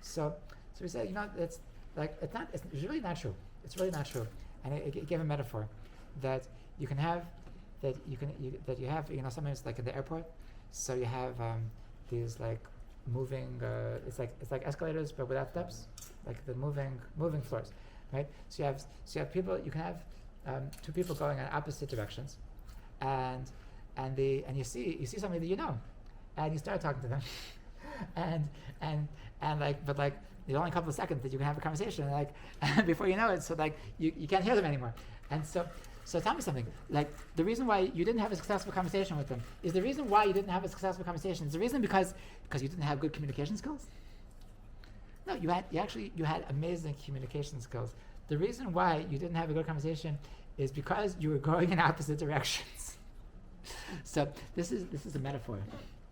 So we say, you know, it's really not true. It's really not true. And it gave a metaphor that you have, you know, sometimes like in the airport, so you have these like moving, it's like escalators but without steps, like the moving floors, right? So you have people, you can have two people going in opposite directions, and you see somebody that you know, and you start talking to them, and like, but like, there's only a couple of seconds that you can have a conversation, and like, before you know it, so like, you can't hear them anymore. And so tell me something. Like, the reason why you didn't have a successful conversation with them is the reason why you didn't have a successful conversation is the reason because you didn't have good communication skills? No, you had amazing communication skills. The reason why you didn't have a good conversation is because you were going in opposite directions. So this is a metaphor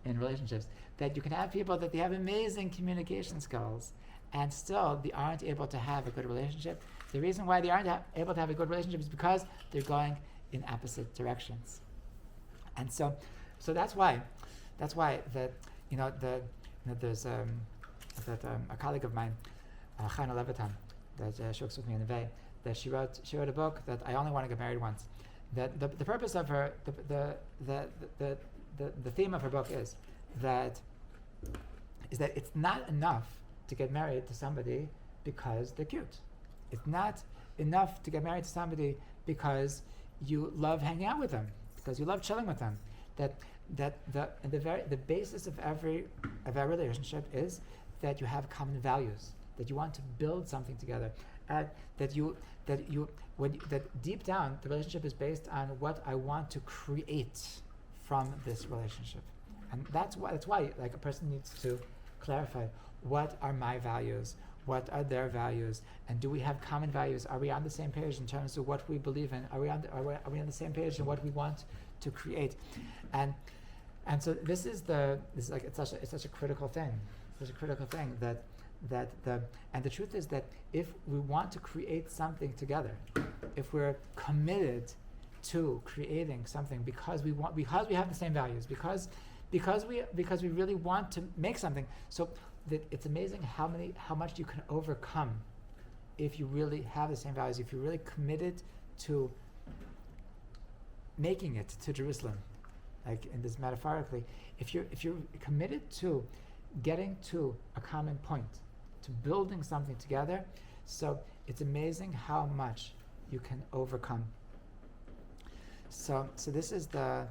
in relationships, that you can have people that they have amazing communication skills and still they aren't able to have a good relationship. The reason why they aren't able to have a good relationship is because they're going in opposite directions. And so that's why that there's a colleague of mine, Chana Levitan, that she works with me in the Bay, that she wrote a book that I only want to get married once. That the purpose of her the theme of her book is that it's not enough to get married to somebody because they're cute. It's not enough to get married to somebody because you love hanging out with them, because you love chilling with them. That the basis of every relationship is that you have common values, that you want to build something together, that deep down the relationship is based on what I want to create from this relationship. And that's why like a person needs to clarify, what are my values, what are their values, and do we have common values? Are we on the same page in terms of what we believe in? Are we on the same page in what we want to create? And so it's such a critical thing. Such a critical thing and the truth is that if we want to create something together, if we're committed to creating something because we have the same values, because we really want to make something, so that it's amazing how much you can overcome if you really have the same values, if you're really committed to making it to Jerusalem, like in this metaphorically, if you're committed to getting to a common point, to building something together, so it's amazing how much you can overcome. So this is the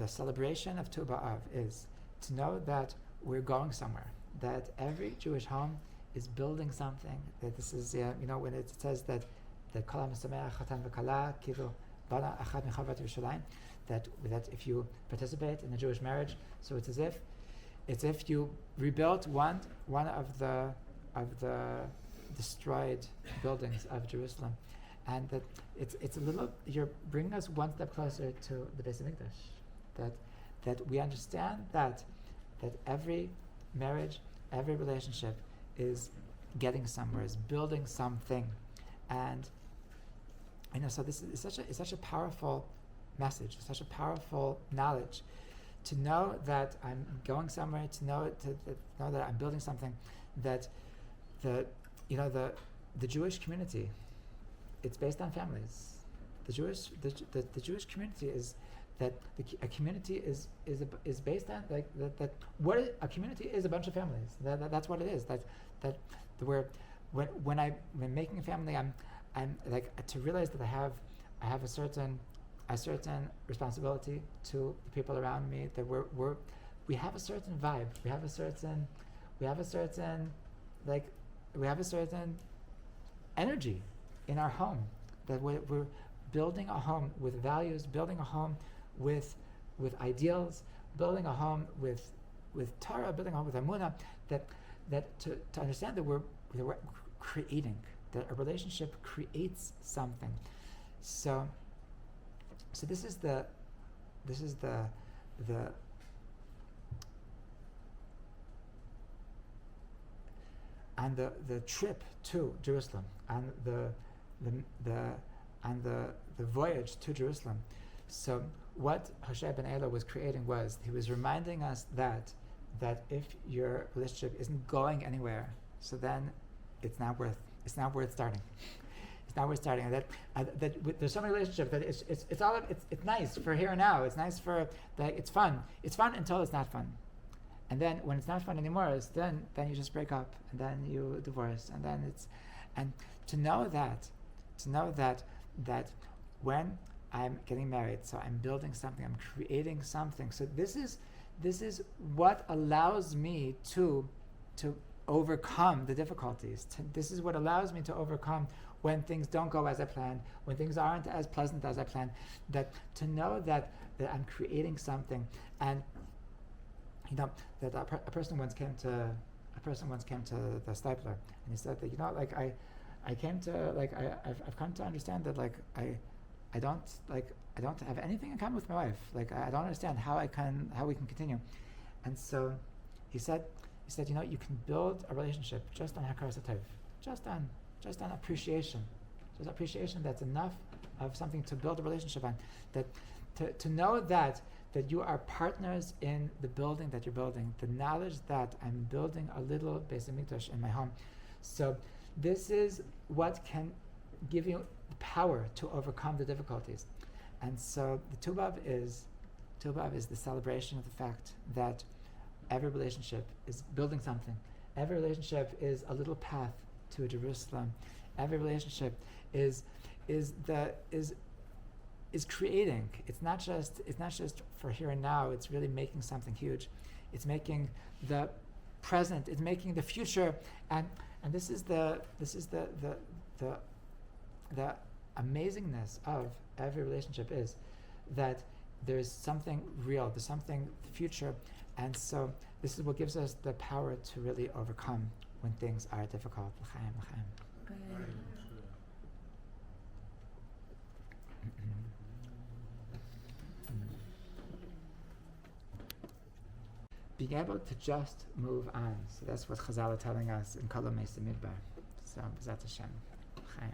celebration of Tu B'Av, is to know that we're going somewhere, that every Jewish home is building something, that this is when it says that Kol HaMesameach Chatan V'Kala Kilu Bana Achad Mechavat Yerushalayim, that if you participate in a Jewish marriage, so it's as if you rebuilt one of the destroyed buildings of Jerusalem, and that it's a little, you're bringing us one step closer to the Beis Hamikdash, that we understand that every marriage, every relationship is getting somewhere, is building something, and so this is such a powerful message, such a powerful knowledge, to know that I'm going somewhere, to know that I'm building something, that the Jewish community, it's based on families. The Jewish community is that a community is based on a community is a bunch of families. That's what it is. When making a family, I'm like to realize that I have a certain responsibility to the people around me, that we have a certain vibe, we have a certain energy in our home, that we're building a home with values, building a home with ideals, building a home with Torah, building a home with Amunah, that to understand that we're creating, that a relationship creates something. So this is the on the trip to Jerusalem, on the voyage to Jerusalem. So what Hosea ben Ela was creating was, he was reminding us that if your relationship isn't going anywhere, so then it's not worth starting. It's not worth starting. There's so many relationships that it's nice for here and now. It's nice for it's fun. It's fun until it's not fun, and then when it's not fun anymore, then you just break up, and then you divorce, and then and to know that when I'm getting married, so I'm building something, I'm creating something. So this is this is what allows me to overcome the difficulties. This is what allows me to overcome when things don't go as I planned, when things aren't as pleasant as I planned. That to know that I'm creating something, and that a person once came to the stipler, and he said that I've come to understand that I don't have anything in common with my wife. I don't understand how we can continue. And so he said, you can build a relationship just on hakar satov, just on appreciation. Just appreciation, that's enough of something to build a relationship on. That to know that you are partners in the building that you're building, the knowledge that I'm building a little Beis Hamikdash in my home. So this is what can give you the power to overcome the difficulties. And so the Tu B'Av is the celebration of the fact that every relationship is building something. Every relationship is a little path to Jerusalem. Every relationship is creating. It's not just for here and now. It's really making something huge. It's making the present. It's making the future. And this is the amazingness of every relationship, is that there's something real. There's something future. And so this is what gives us the power to really overcome when things are difficult. L'chaim, l'chaim. Being able to just move on. So that's what Chazal are telling us in Kol HaMeis Midbar. So, B'ezrat Hashem. L'chaim.